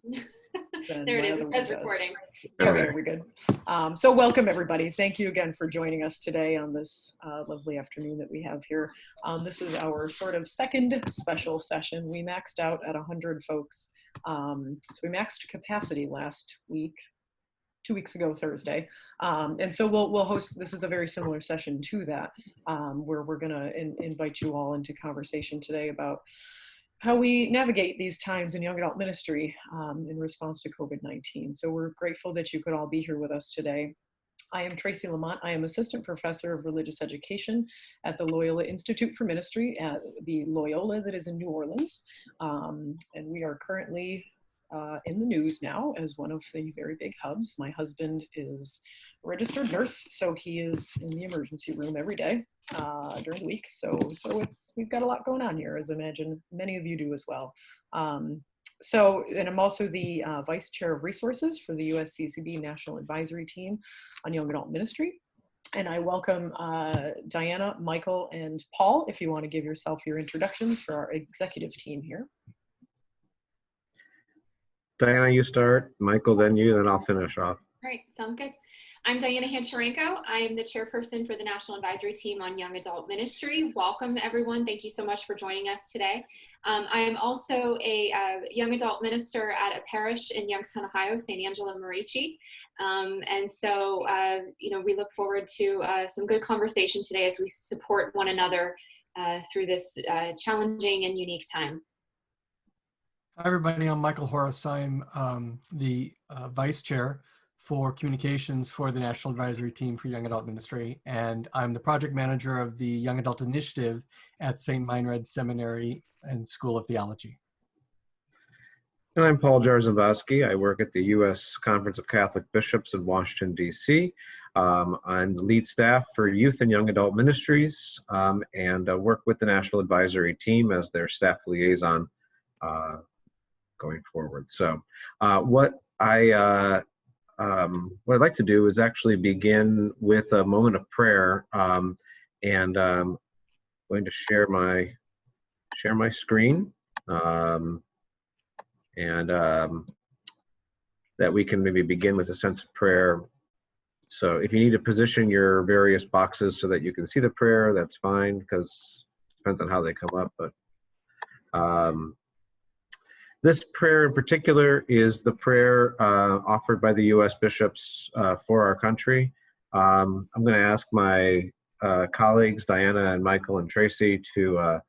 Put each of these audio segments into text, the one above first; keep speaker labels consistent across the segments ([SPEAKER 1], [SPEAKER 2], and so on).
[SPEAKER 1] than
[SPEAKER 2] There it
[SPEAKER 1] my
[SPEAKER 2] is.
[SPEAKER 1] other
[SPEAKER 2] It
[SPEAKER 1] one
[SPEAKER 2] says
[SPEAKER 1] does.
[SPEAKER 2] recording.
[SPEAKER 1] Okay, we're good. So welcome everybody. Thank you again for joining us today on this lovely afternoon that we have here. This is our sort of second special session. We maxed out at 100 folks. So we maxed capacity last week, 2 weeks ago Thursday, and so we'll host. This is a very similar session to that, where we're going to invite you all into conversation today about how we navigate these times in young adult ministry in response to COVID-19. So we're grateful that you could all be here with us today. I am Tracy Lamont. I am Assistant Professor of Religious Education at the Loyola Institute for Ministry at the Loyola that is in New Orleans. And we are currently in the news now as one of the very big hubs. My husband is a registered nurse, so he is in the emergency room every day during the week. So we've got a lot going on here, as I imagine many of you do as well. And I'm also the Vice Chair of Resources for the USCCB National Advisory Team on Young Adult Ministry. And I welcome Diana, Michael, and Paul, if you want to give yourself your introductions for our executive team here.
[SPEAKER 3] Diana, you start. Michael, then you, then I'll finish off.
[SPEAKER 2] Great, sounds good. I'm Diana Hancharenko. I am the chairperson for the National Advisory Team on Young Adult Ministry. Welcome, everyone. Thank you so much for joining us today. I am also a young adult minister at a parish in Youngstown, Ohio, St. Angela Merici. And so, we look forward to some good conversation today as we support one another through this challenging and unique time.
[SPEAKER 4] Hi, everybody. I'm Michael Horace. I'm the vice chair for communications for the National Advisory Team for Young Adult Ministry, and I'm the project manager of the Young Adult Initiative at St. Meinrad Seminary and School of Theology.
[SPEAKER 3] And I'm Paul Jarzembowski. I work at the U.S. Conference of Catholic Bishops in Washington, D.C. I'm the lead staff for Youth and Young Adult Ministries and work with the National Advisory Team as their staff liaison going forward. So what I'd like to do is actually begin with a moment of prayer, and I'm going to share my screen, and that we can maybe begin with a sense of prayer. So if you need to position your various boxes so that you can see the prayer, that's fine, because it depends on how they come up. But this prayer in particular is the prayer offered by the U.S. bishops for our country. I'm going to ask my colleagues, Diana and Michael and Tracy, that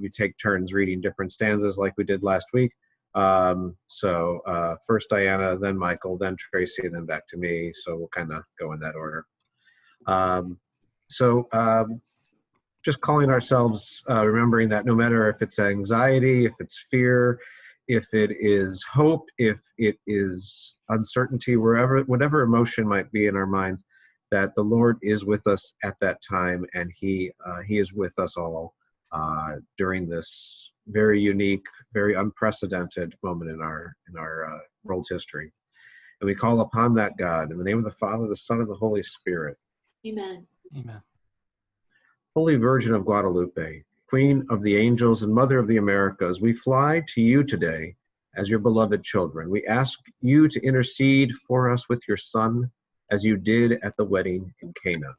[SPEAKER 3] we take turns reading different stanzas like we did last week. So first Diana, then Michael, then Tracy, and then back to me. So we'll kind of go in that order. Just calling ourselves, remembering that no matter if it's anxiety, if it's fear, if it is hope, if it is uncertainty, whatever emotion might be in our minds, that the Lord is with us at that time, and He is with us all during this very unique, very unprecedented moment in our world's history. And we call upon that God in the name of the Father, the Son, and the Holy Spirit.
[SPEAKER 2] Amen.
[SPEAKER 4] Amen.
[SPEAKER 3] Holy Virgin of Guadalupe, Queen of the Angels and Mother of the Americas, we fly to you today as your beloved children. We ask you to intercede for us with your Son, as you did at the wedding in Cana.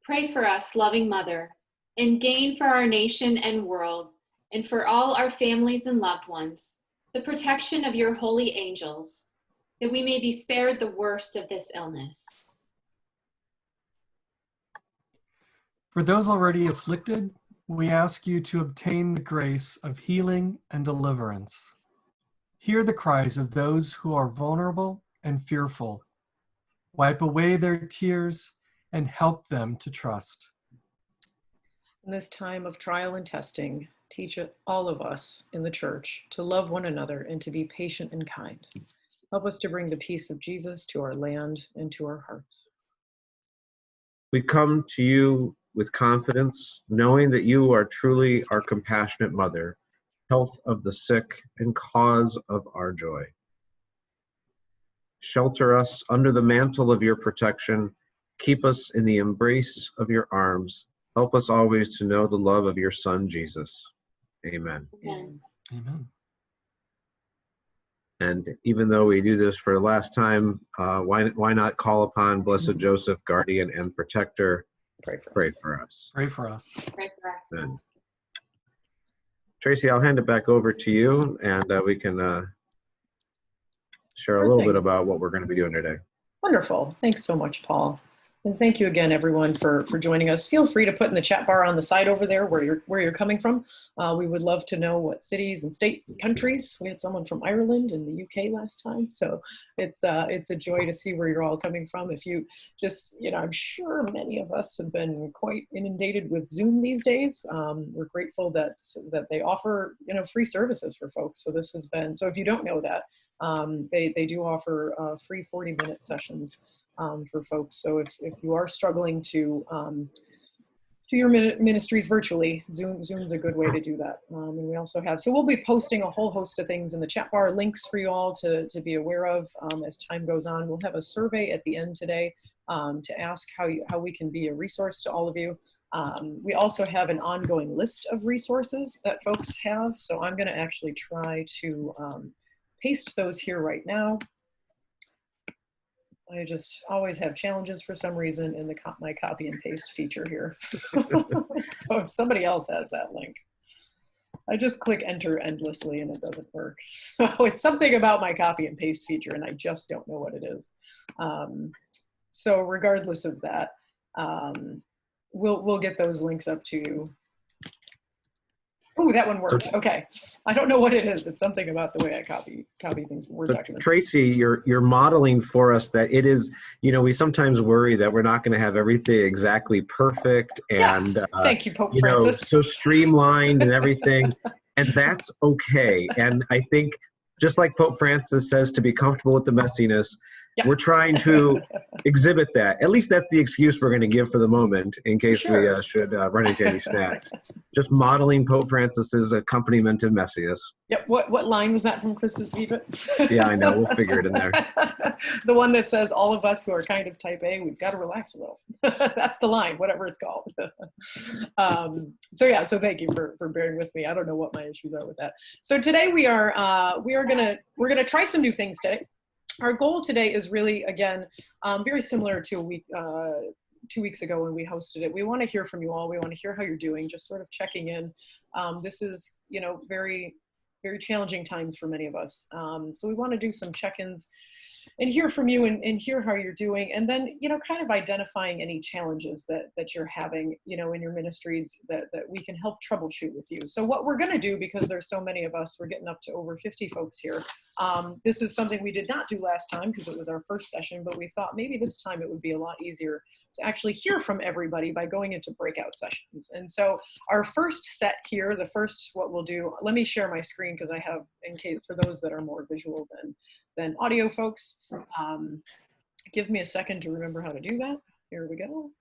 [SPEAKER 2] Pray for us, loving Mother, and gain for our nation and world, and for all our families and loved ones, the protection of your holy angels, that we may be spared the worst of this illness.
[SPEAKER 4] For those already afflicted, we ask you to obtain the grace of healing and deliverance. Hear the cries of those who are vulnerable and fearful. Wipe away their tears and help them to trust.
[SPEAKER 1] In this time of trial and testing, teach all of us in the church to love one another and to be patient and kind. Help us to bring the peace of Jesus to our land and to our hearts.
[SPEAKER 3] We come to you with confidence, knowing that you are truly our compassionate Mother, health of the sick and cause of our joy. Shelter us under the mantle of your protection. Keep us in the embrace of your arms. Help us always to know the love of your Son, Jesus. Amen.
[SPEAKER 2] Amen.
[SPEAKER 4] Amen.
[SPEAKER 3] And even though we do this for the last time, why not call upon Blessed Joseph, guardian and protector,
[SPEAKER 1] Pray for
[SPEAKER 3] pray
[SPEAKER 1] us.
[SPEAKER 3] for us.
[SPEAKER 4] Pray for us.
[SPEAKER 2] Pray for us.
[SPEAKER 3] And Tracy, I'll hand it back over to you, and we can share a
[SPEAKER 1] Sure
[SPEAKER 3] little
[SPEAKER 1] thing.
[SPEAKER 3] bit about what we're going to be doing today.
[SPEAKER 1] Wonderful. Thanks so much, Paul. And thank you again, everyone, for joining us. Feel free to put in the chat bar on the side over there where you're coming from. We would love to know what cities and states and countries. We had someone from Ireland and the UK last time, so it's a joy to see where you're all coming from. If you just, I'm sure many of us have been quite inundated with Zoom these days. We're grateful that they offer free services for folks. So this has been, so if you don't know that, they do offer free 40-minute sessions for folks. So if you are struggling to do your ministries virtually, Zoom's a good way to do that. And we also have, so we'll be posting a whole host of things in the chat bar, links for you all to be aware of as time goes on. We'll have a survey at the end today to ask how we can be a resource to all of you. We also have an ongoing list of resources that folks have. So I'm gonna actually try to paste those here right now. I just always have challenges for some reason in my copy and paste feature here. So if somebody else has that link, I just click enter endlessly and it doesn't work. So it's something about my copy and paste feature and I just don't know what it is. So regardless of that, we'll get those links up to you. Oh, that one worked. Okay. I don't know what it is. It's something about the way I copy things from Word documents.
[SPEAKER 3] Tracy, you're modeling for us that it is, we sometimes worry that we're not going to have everything exactly perfect and,
[SPEAKER 1] yes. Thank you, Pope Francis.
[SPEAKER 3] so streamlined and everything. And that's okay. And I think just like Pope Francis says, to be comfortable with the messiness, yeah. We're trying to exhibit that. At least that's the excuse we're going to give for the moment in case we should run into any snags. Just modeling Pope Francis's accompaniment in messiness.
[SPEAKER 1] Yep. What line was that from Christus Vivit?
[SPEAKER 3] Yeah, I know. We'll figure it in there.
[SPEAKER 1] The one that says, all of us who are kind of type A, we've got to relax a little. That's the line, whatever it's called. So thank you for bearing with me. I don't know what my issues are with that. So today we're gonna try some new things today. Our goal today is really, again, very similar to 2 weeks ago when we hosted it. We want to hear from you all. We want to hear how you're doing, just sort of checking in. This is, very, very challenging times for many of us. So we want to do some check-ins and hear from you and hear how you're doing. And then, kind of identifying any challenges that you're having, in your ministries that we can help troubleshoot with you. So what we're going to do, because there's so many of us, we're getting up to over 50 folks here. This is something we did not do last time because it was our first session, but we thought maybe this time it would be a lot easier to actually hear from everybody by going into breakout sessions. And so our first set here, what we'll do, let me share my screen because I have, in case for those that are more visual than audio folks. Give me a second to remember how to do that. Here we go.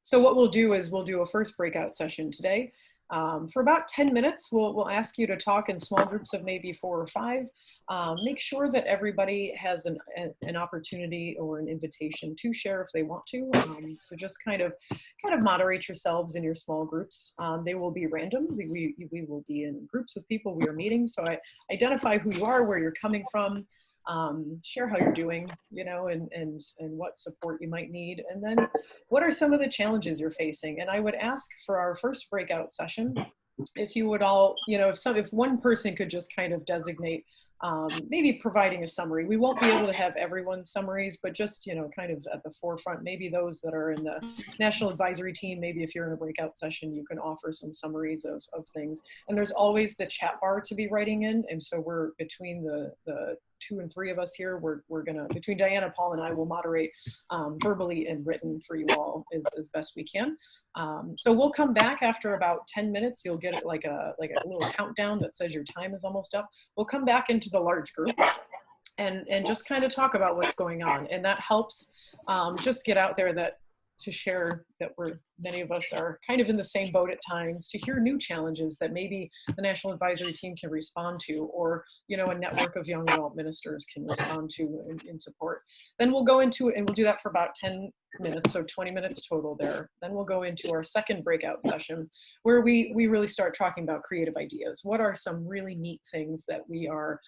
[SPEAKER 1] So what we'll do is we'll do a first breakout session today. For about 10 minutes, we'll ask you to talk in small groups of maybe 4 or 5. Make sure that everybody has an opportunity or an invitation to share if they want to. So just kind of moderate yourselves in your small groups. They will be random. We will be in groups with people we are meeting. So identify who you are, where you're coming from. Share how you're doing, and what support you might need. And then what are some of the challenges you're facing? And I would ask for our first breakout session, if you would all, if one person could just kind of designate, maybe providing a summary. We won't be able to have everyone's summaries, but just, kind of at the forefront, maybe those that are in the National Advisory Team, maybe if you're in a breakout session, you can offer some summaries of things. And there's always the chat bar to be writing in. And so we're between the 2 and 3 of us here, we're gonna, between Diana, Paul, and I will moderate verbally and written for you all as best we can. So we'll come back after about 10 minutes. You'll get like a little countdown that says your time is almost up. We'll come back into the large group and just kind of talk about what's going on. And that helps just get out there to share that many of us are kind of in the same boat at times, to hear new challenges that maybe the National Advisory Team can respond to, or, a network of young adult ministers can respond to in support. Then we'll go into it and we'll do that for about 10 minutes, so 20 minutes total there. Then we'll go into our second breakout session where we really start talking about creative ideas. What are some really neat things that we are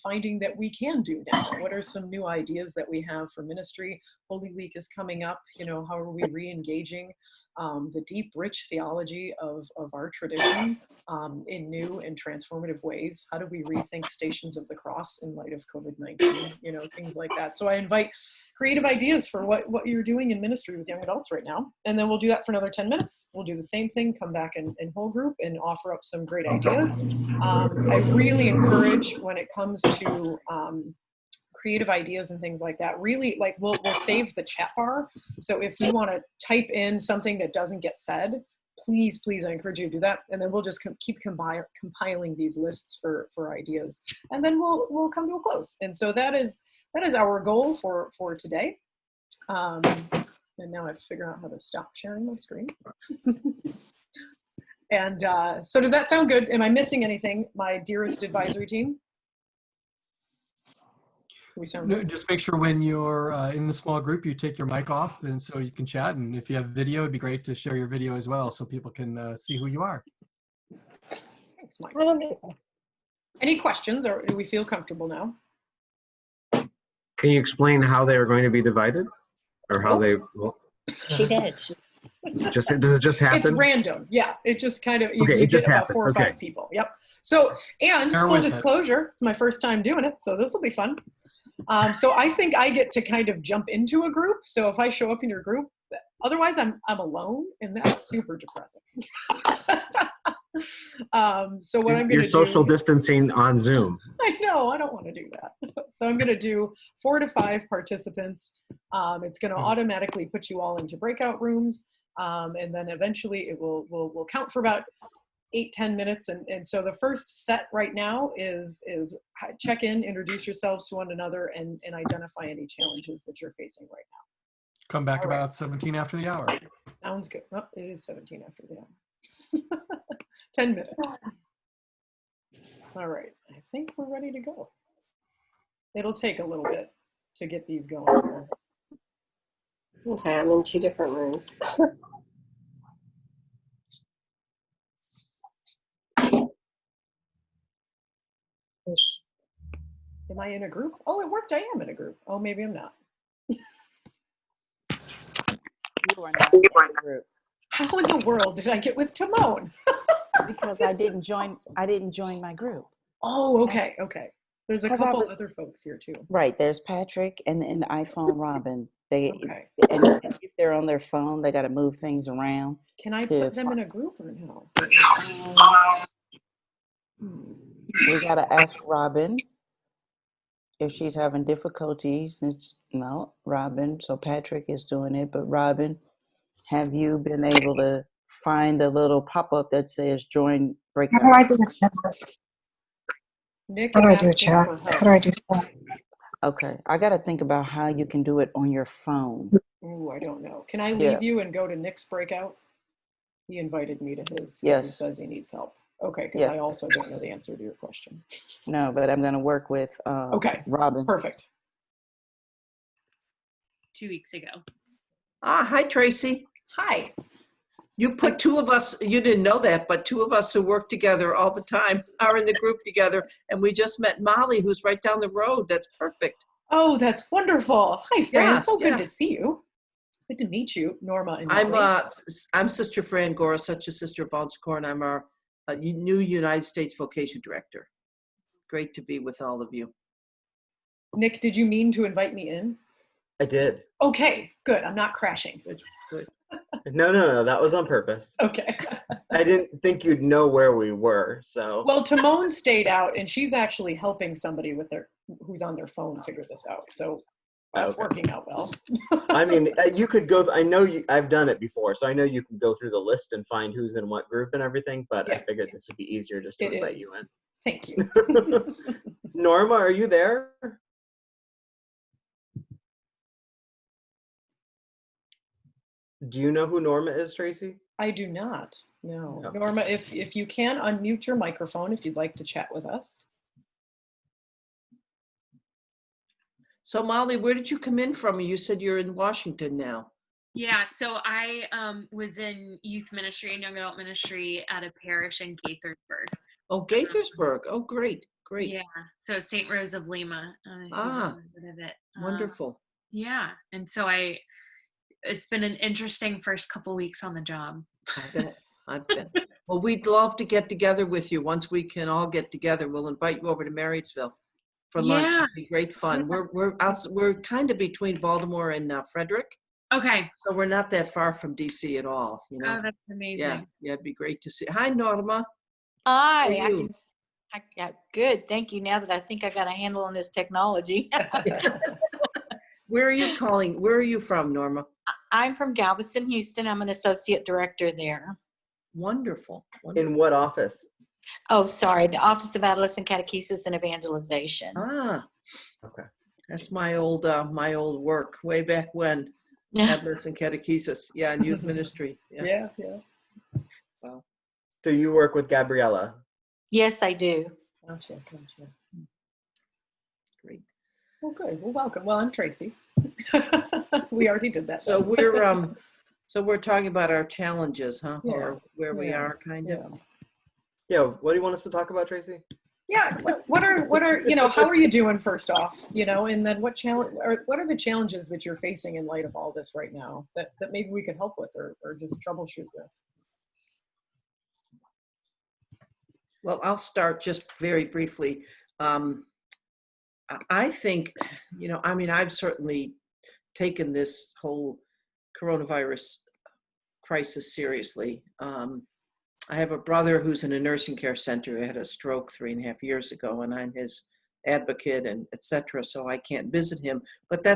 [SPEAKER 1] finding that we can do now? What are some new ideas that we have for ministry? Holy Week is coming up. You know, how are we re-engaging the deep, rich theology of our tradition in new and transformative ways? How do we rethink Stations of the Cross in light of COVID-19? You know, things like that. So I invite creative ideas for what you're doing in ministry with young adults right now. And then we'll do that for another 10 minutes. We'll do the same thing, come back in whole group and offer up some great ideas. I really encourage when it comes to creative ideas and things like that, really, like we'll save the chat bar. So if you want to type in something that doesn't get said, please, I encourage you to do that. And then we'll just keep compiling these lists for ideas. And then we'll come to a close. And so that is our goal for today. And now I have to figure out how to stop sharing my screen. And so does that sound good? Am I missing anything, my dearest advisory team? We sound
[SPEAKER 4] No,
[SPEAKER 1] good?
[SPEAKER 4] just make sure when you're in the small group, you take your mic off, and so you can chat. And if you have video, it'd be great to share your video as well, so people can see who you are.
[SPEAKER 1] Thanks, Mike. Any questions, or do we feel comfortable now?
[SPEAKER 3] Can you explain how they are going to be divided, or how they will?
[SPEAKER 5] She did.
[SPEAKER 3] Does it just happen?
[SPEAKER 1] It's random. Yeah, it just kind of, you
[SPEAKER 3] Okay,
[SPEAKER 1] get
[SPEAKER 3] it just
[SPEAKER 1] about
[SPEAKER 3] happens.
[SPEAKER 1] 4 or 5 people. Yep. So, and
[SPEAKER 4] Bear
[SPEAKER 1] full
[SPEAKER 4] with it.
[SPEAKER 1] disclosure, it's my first time doing it, so this will be fun. So I think I get to kind of jump into a group. So if I show up in your group, otherwise I'm alone, and that's super depressing. So what I'm going to do.
[SPEAKER 3] You're social distancing on Zoom.
[SPEAKER 1] I know, I don't want to do that. So I'm going to do 4 to 5 participants. It's going to automatically put you all into breakout rooms. And then eventually it will count for about 8-10 minutes. And so the first set right now is check in, introduce yourselves to one another, and identify any challenges that you're facing right now.
[SPEAKER 4] Come back
[SPEAKER 1] All right.
[SPEAKER 4] about 17 after the hour.
[SPEAKER 1] Sounds good. Oh, it is 17 after the hour. 10 minutes. All right, I think we're ready to go. It'll take a little bit to get these going.
[SPEAKER 5] Okay, I'm in 2 different rooms.
[SPEAKER 1] Am I in a group? Oh, it worked. I am in a group. Oh, maybe I'm not.
[SPEAKER 6] You are not in the group
[SPEAKER 1] How in the world did I get with Timon?
[SPEAKER 6] because I didn't join my group.
[SPEAKER 1] Oh, okay. There's a
[SPEAKER 6] 'Cause I
[SPEAKER 1] couple
[SPEAKER 6] was-
[SPEAKER 1] other folks here too.
[SPEAKER 6] Right, there's Patrick and iPhone Robin.
[SPEAKER 1] Okay.
[SPEAKER 6] And if they're on their phone, they got to move things around.
[SPEAKER 1] Can I
[SPEAKER 6] to
[SPEAKER 1] put them in a group or no?
[SPEAKER 6] We got to ask Robin if she's having difficulties. No, Robin. So Patrick is doing it, but Robin, have you been able to find a little pop-up that says join breakout?
[SPEAKER 7] How do I do a chat?
[SPEAKER 1] Nick
[SPEAKER 7] How do I
[SPEAKER 1] is
[SPEAKER 7] do a
[SPEAKER 1] asking
[SPEAKER 7] chat?
[SPEAKER 1] for
[SPEAKER 7] How
[SPEAKER 1] help.
[SPEAKER 7] do I do that?
[SPEAKER 6] Okay, I got to think about how you can do it on your phone.
[SPEAKER 1] Ooh, I don't know. Can I
[SPEAKER 6] Yeah.
[SPEAKER 1] leave you and go to Nick's breakout? He invited me to his because he
[SPEAKER 6] Yes.
[SPEAKER 1] says he needs help. Okay, because
[SPEAKER 6] Yeah.
[SPEAKER 1] I also don't know the answer to your question.
[SPEAKER 6] No, but I'm going to work with
[SPEAKER 1] Okay.
[SPEAKER 6] Robin.
[SPEAKER 1] Perfect.
[SPEAKER 8] 2 weeks ago.
[SPEAKER 9] Hi, Tracy.
[SPEAKER 1] Hi.
[SPEAKER 9] You put 2 of us, you didn't know that, but 2 of us who work together all the time are in the group together. And we just met Molly, who's right down the road. That's perfect.
[SPEAKER 1] Oh, that's wonderful. Hi, Fran.
[SPEAKER 9] Yeah,
[SPEAKER 1] So good
[SPEAKER 9] yeah.
[SPEAKER 1] to see you. Good to meet you, Norma and Molly.
[SPEAKER 9] I'm Sister Fran Gora, such a sister of Bonsecore, and I'm our new United States Vocation Director. Great to be with all of you.
[SPEAKER 1] Nick, did you mean to invite me in?
[SPEAKER 10] I did.
[SPEAKER 1] Okay, good. I'm not crashing.
[SPEAKER 9] Good.
[SPEAKER 10] No, that was on purpose.
[SPEAKER 1] Okay.
[SPEAKER 10] I didn't think you'd know where we were, so.
[SPEAKER 1] Well, Timon stayed out, and she's actually helping somebody who's on their phone figure this out. So that's
[SPEAKER 10] Okay.
[SPEAKER 1] working out well.
[SPEAKER 10] I mean, you could go, I've done it before, so I know you can go through the list and find who's in what group and everything, but
[SPEAKER 1] Yeah.
[SPEAKER 10] I figured this would be easier just to
[SPEAKER 1] It
[SPEAKER 10] invite
[SPEAKER 1] is.
[SPEAKER 10] you in.
[SPEAKER 1] Thank you.
[SPEAKER 10] Norma, are you there? Do you know who Norma is, Tracy?
[SPEAKER 1] I do not. No.
[SPEAKER 10] No.
[SPEAKER 1] Norma, if you can unmute your microphone if you'd like to chat with us.
[SPEAKER 9] So Molly, where did you come in from? You said you're in Washington now.
[SPEAKER 7] Yeah, so I was in youth ministry and young adult ministry at a parish in Gaithersburg.
[SPEAKER 9] Oh, Gaithersburg. Oh, great, great.
[SPEAKER 7] Yeah, so St. Rose of Lima, if you've
[SPEAKER 9] Ah,
[SPEAKER 7] ever heard of it.
[SPEAKER 9] wonderful.
[SPEAKER 7] Yeah, and so it's been an interesting first couple weeks on the job.
[SPEAKER 9] I bet. I bet. Well, we'd love to get together with you once we can all get together. We'll invite you over to Marysville for lunch.
[SPEAKER 7] Yeah.
[SPEAKER 9] It'll be great fun. We're kind of between Baltimore and Frederick,
[SPEAKER 7] Okay.
[SPEAKER 9] so we're not that far from DC at all. You know.
[SPEAKER 7] Oh, that's
[SPEAKER 9] Yeah,
[SPEAKER 7] amazing.
[SPEAKER 9] yeah, it'd be great to see. Hi, Norma.
[SPEAKER 8] Hi,
[SPEAKER 9] How are you?
[SPEAKER 8] yeah, good. Thank you. Now that I think I got a handle on this technology.
[SPEAKER 9] Where are you calling? Where are you from, Norma?
[SPEAKER 8] I'm from Galveston, Houston. I'm an associate director there.
[SPEAKER 9] Wonderful.
[SPEAKER 10] In what office?
[SPEAKER 8] Oh, sorry, the Office of Adolescent Catechesis and Evangelization.
[SPEAKER 9] Ah,
[SPEAKER 10] Okay.
[SPEAKER 9] that's my old work way back when. Adolescent catechesis, yeah, and youth ministry. Yeah.
[SPEAKER 1] Yeah.
[SPEAKER 9] Wow.
[SPEAKER 10] So you work with Gabriella.
[SPEAKER 8] Yes, I do.
[SPEAKER 1] Gotcha.
[SPEAKER 9] Great.
[SPEAKER 1] Well, good. Well, welcome. Well, I'm Tracy. We already did that.
[SPEAKER 9] So we're talking about our challenges, huh?
[SPEAKER 1] Yeah.
[SPEAKER 9] Or where we are, kind of.
[SPEAKER 10] Yeah. What do you want us to talk about, Tracy?
[SPEAKER 1] Yeah. What are how are you doing first off, and then what are the challenges that you're facing in light of all this right now that maybe we could help with or just troubleshoot with?
[SPEAKER 9] Well, I'll start just very briefly. I think, I've certainly taken this whole coronavirus crisis seriously. I have a brother who's in a nursing care center who had a stroke 3.5 years ago, and I'm his advocate and et cetera, so I can't visit him. But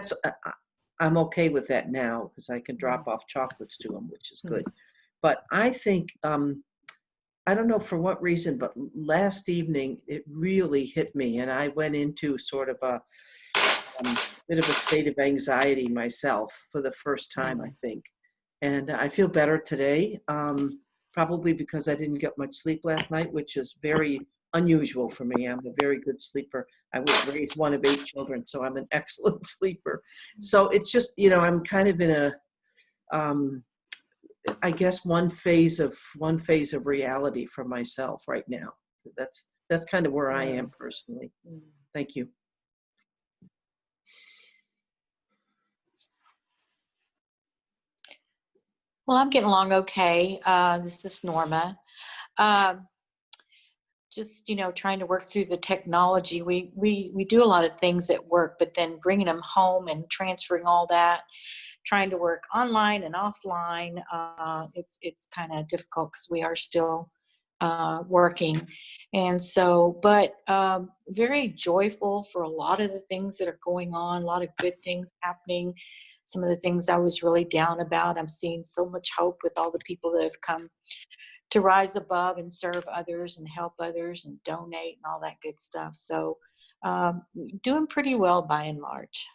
[SPEAKER 9] I'm okay with that now because I can drop off chocolates to him, which is good. But I think, I don't know for what reason, but last evening it really hit me, and I went into sort of a bit of a state of anxiety myself for the first time, I think. And I feel better today. Probably because I didn't get much sleep last night, which is very unusual for me. I'm a very good sleeper. I was raised one of 8 children, so I'm an excellent sleeper. So it's just, I'm kind of in a, I guess one phase of reality for myself right now. That's kind of where I am personally. Thank you.
[SPEAKER 8] Well, I'm getting along okay. This is Norma. Just, trying to work through the technology. We do a lot of things at work, but then bringing them home and transferring all that, trying to work online and offline, it's kind of difficult because we are still working. And so, but very joyful for a lot of the things that are going on, a lot of good things happening. Some of the things I was really down about, I'm seeing so much hope with all the people that have come to rise above and serve others and help others and donate and all that good stuff. So doing pretty well by and large.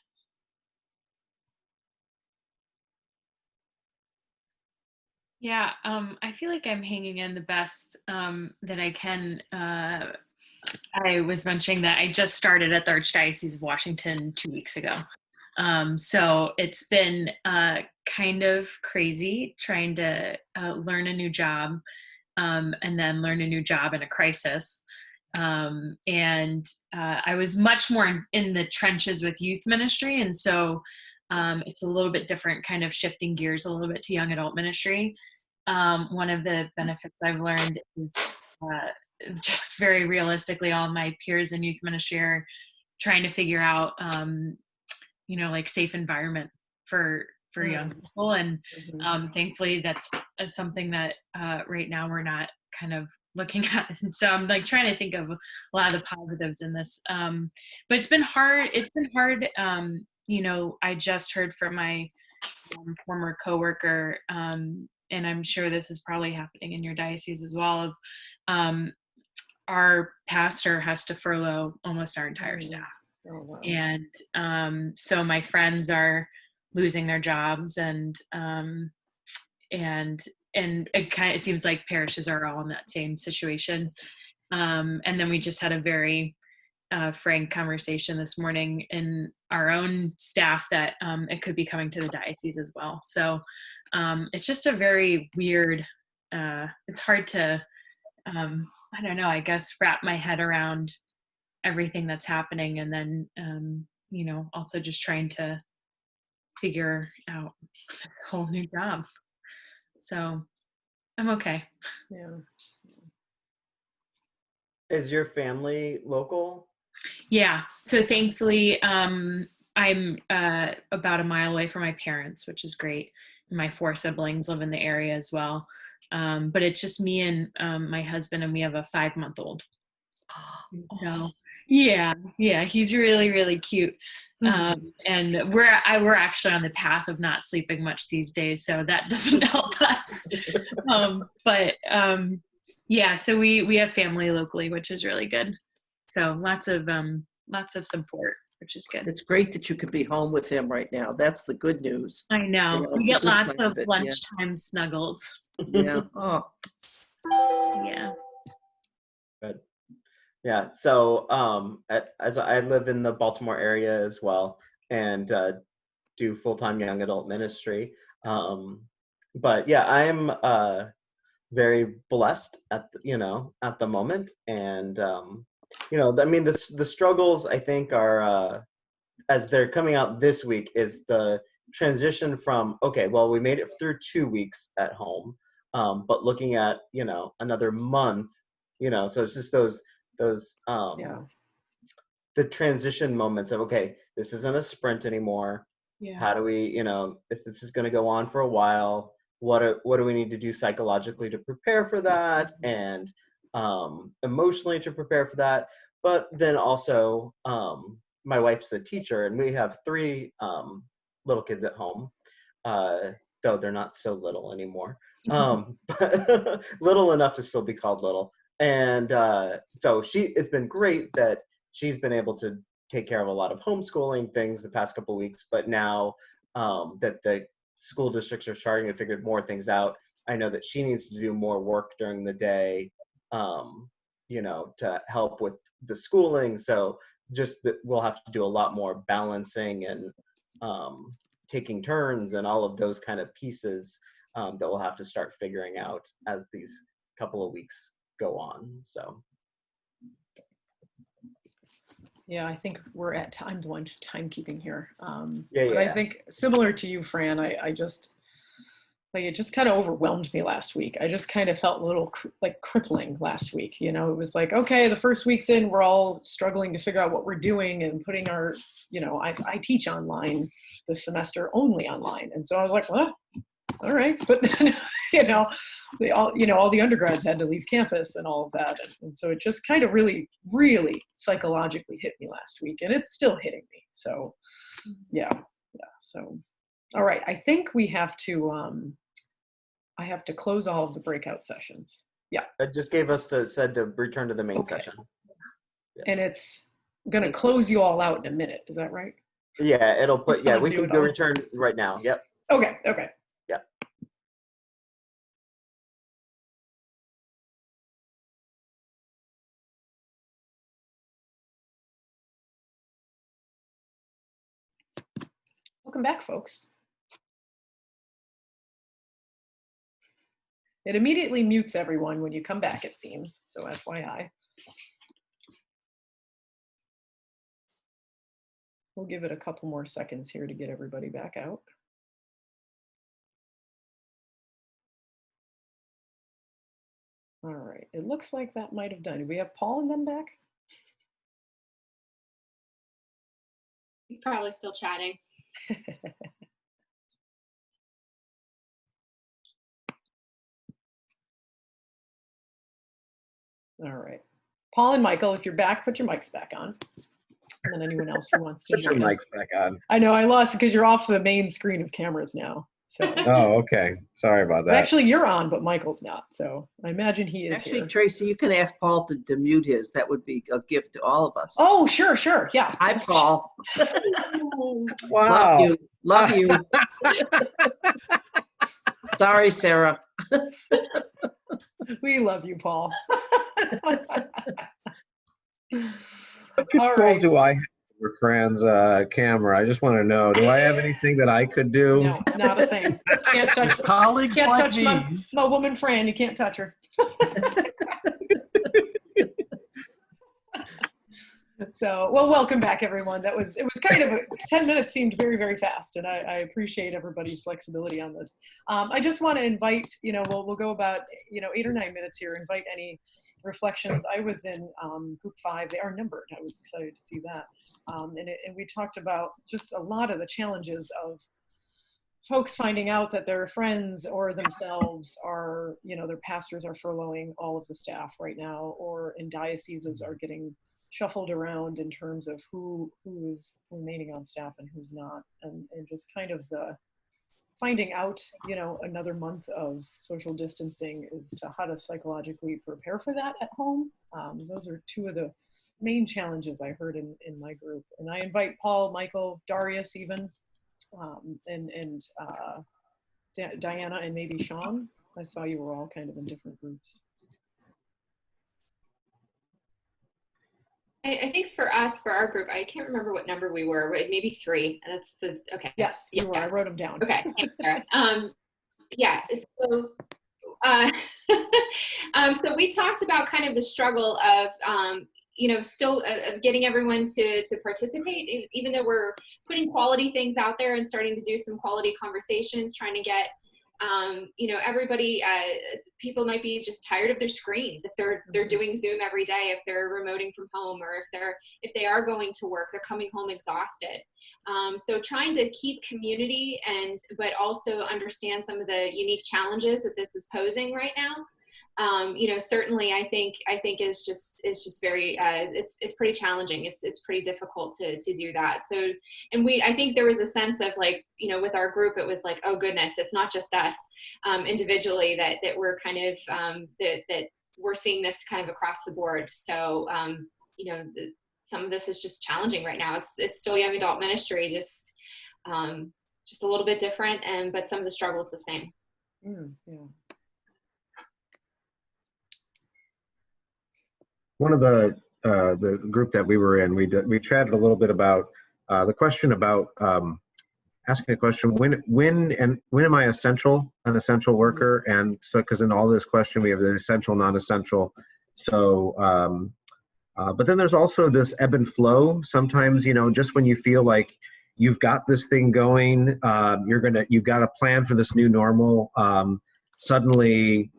[SPEAKER 7] Yeah, I feel like I'm hanging in the best that I can. I was mentioning that I just started at the Archdiocese of Washington 2 weeks ago. So it's been kind of crazy trying to learn a new job and then learn a new job in a crisis. And I was much more in the trenches with youth ministry. And so it's a little bit different, kind of shifting gears a little bit to young adult ministry. One of the benefits I've learned is just very realistically, all my peers in youth ministry are trying to figure out like safe environment for young people. And thankfully that's something that right now we're not kind of looking at. And so I'm like trying to think of a lot of the positives in this. But it's been hard. I just heard from my former coworker, and I'm sure this is probably happening in your diocese as well, of our pastor has to furlough almost our entire staff.
[SPEAKER 1] Oh, wow.
[SPEAKER 7] And so my friends are losing their jobs, and it seems like parishes are all in that same situation. And then we just had a very frank conversation this morning in our own staff that it could be coming to the diocese as well. So it's just a very weird, it's hard to, I don't know, I guess wrap my head around everything that's happening. And then, also just trying to figure out this whole new job. So I'm okay.
[SPEAKER 1] Yeah.
[SPEAKER 10] Is your family local?
[SPEAKER 7] Yeah. So thankfully, I'm about a mile away from my parents, which is great. And my 4 siblings live in the area as well. But it's just me and my husband, and we have a 5-month-old. So yeah, he's really, really cute. And we're actually on the path of not sleeping much these days, so that doesn't help us. Yeah, so we have family locally, which is really good. So lots of support, which is good.
[SPEAKER 9] It's great that you could be home with him right now. That's the good news.
[SPEAKER 7] I know.
[SPEAKER 9] You know,
[SPEAKER 7] We
[SPEAKER 9] it's a
[SPEAKER 7] get
[SPEAKER 9] good
[SPEAKER 7] lots
[SPEAKER 9] side
[SPEAKER 7] of
[SPEAKER 9] of it, yeah.
[SPEAKER 7] lunchtime snuggles.
[SPEAKER 9] Yeah. Oh,
[SPEAKER 7] Yeah.
[SPEAKER 10] Good. Yeah. So as I live in the Baltimore area as well, and do full-time young adult ministry. But yeah, I am very blessed at the moment, and I mean the struggles I think are as they're coming out this week is the transition from, okay, well, we made it through 2 weeks at home, but looking at another month, so it's just those
[SPEAKER 1] Yeah.
[SPEAKER 10] the transition moments of, okay, this isn't a sprint anymore.
[SPEAKER 7] Yeah.
[SPEAKER 10] How do we, if this is going to go on for a while, what do we need to do psychologically to prepare for that, and emotionally to prepare for that? But then also, my wife's a teacher, and we have 3 little kids at home, though they're not so little anymore, but little enough to still be called little. And so it's been great that she's been able to take care of a lot of homeschooling things the past couple of weeks, but now that the school districts are starting to figure more things out, I know that she needs to do more work during the day, to help with the schooling. So just that we'll have to do a lot more balancing and taking turns and all of those kind of pieces that we'll have to start figuring out as these couple of weeks go on. So
[SPEAKER 1] Yeah, I think we're at timekeeping here.
[SPEAKER 10] Yeah,
[SPEAKER 1] but I
[SPEAKER 10] yeah.
[SPEAKER 1] think similar to you, Fran, I just, like, it just kind of overwhelmed me last week. I just kind of felt a little crippling last week. It was like, okay, the first week's in, we're all struggling to figure out what we're doing and putting our, I teach online this semester, only online. And so I was like, well, all right. But then, all the undergrads had to leave campus and all of that. And so it just kind of really, really psychologically hit me last week, and it's still hitting me. So yeah. So, all right. I think we have to, I have to close all of the breakout sessions. Yeah.
[SPEAKER 10] It just said to return to the main session. Yeah.
[SPEAKER 1] And it's going to close you all out in a minute. Is that right?
[SPEAKER 10] Yeah, it'll put, yeah, we
[SPEAKER 1] Do
[SPEAKER 10] can
[SPEAKER 1] it
[SPEAKER 10] go
[SPEAKER 1] all.
[SPEAKER 10] return right now. Yep.
[SPEAKER 1] Okay.
[SPEAKER 10] Yeah.
[SPEAKER 1] Welcome back, folks. It immediately mutes everyone when you come back, it seems. So FYI. We'll give it a couple more seconds here to get everybody back out. All right, it looks like that might have done. Do we have Paul and them back?
[SPEAKER 2] He's probably still chatting.
[SPEAKER 1] All right. Paul and Michael, if you're back, put your mics back on. And then anyone else who wants to
[SPEAKER 3] Put your
[SPEAKER 1] join us.
[SPEAKER 3] mics back on.
[SPEAKER 1] I know, I lost it because you're off the main screen of cameras now. So
[SPEAKER 3] Oh, okay. Sorry about that.
[SPEAKER 1] actually, you're on, but Michael's not. So I imagine he is
[SPEAKER 9] actually,
[SPEAKER 1] here.
[SPEAKER 9] Tracy, you can ask Paul to mute his. That would be a gift to all of us.
[SPEAKER 1] Oh, sure. Yeah.
[SPEAKER 9] Hi, Paul.
[SPEAKER 3] Wow.
[SPEAKER 9] Love you. Sorry, Sarah.
[SPEAKER 1] We love you, Paul. All
[SPEAKER 3] controls
[SPEAKER 1] right.
[SPEAKER 3] do I have for Fran's camera? I just want to know. Do I have anything that I could do?
[SPEAKER 1] No, not a thing. Can't touch.
[SPEAKER 4] Colleagues
[SPEAKER 1] Can't
[SPEAKER 4] like
[SPEAKER 1] touch
[SPEAKER 4] these.
[SPEAKER 1] my woman Fran. You can't touch her. So, well, welcome back, everyone. It was kind of 10 minutes seemed very, very fast, and I appreciate everybody's flexibility on this. I just want to invite, we'll go about, 8 or 9 minutes here, invite any reflections. I was in group 5, they are numbered. I was excited to see that. And we talked about just a lot of the challenges of folks finding out that their friends or themselves are, their pastors are furloughing all of the staff right now, or in dioceses are getting shuffled around in terms of who is remaining on staff and who's not, and just kind of the finding out, another month of social distancing is to how to psychologically prepare for that at home. Those are two of the main challenges I heard in my group. And I invite Paul, Michael, Darius even, and Diana and maybe Sean. I saw you were all kind of in different groups.
[SPEAKER 2] I think for us, for our group, I can't remember what number we were, maybe 3. That's okay.
[SPEAKER 1] Yes, you were. I wrote them down.
[SPEAKER 2] Okay, thanks, Sarah. Yeah, so, so we talked about kind of the struggle of, still of getting everyone to participate, even though we're putting quality things out there and starting to do some quality conversations, trying to get everybody, people might be just tired of their screens if they're doing Zoom every day, if they're remoting from home, or if they are going to work, they're coming home exhausted. So trying to keep community but also understand some of the unique challenges that this is posing right now. Certainly I think is just very, it's pretty challenging. It's pretty difficult to do that. So, and I think there was a sense of like, with our group, it was like, oh goodness, it's not just us, individually that we're kind of, that we're seeing this kind of across the board. So, some of this is just challenging right now. It's still young adult ministry, just a little bit different, but some of the struggles the same.
[SPEAKER 1] Yeah.
[SPEAKER 3] One of the group that we were in, we chatted a little bit about the question about asking the question, when am I an essential worker? And so, because in all this question we have the essential, non-essential. So, but then there's also this ebb and flow. Sometimes, just when you feel like you've got this thing going, you've got a plan for this new normal. Suddenly,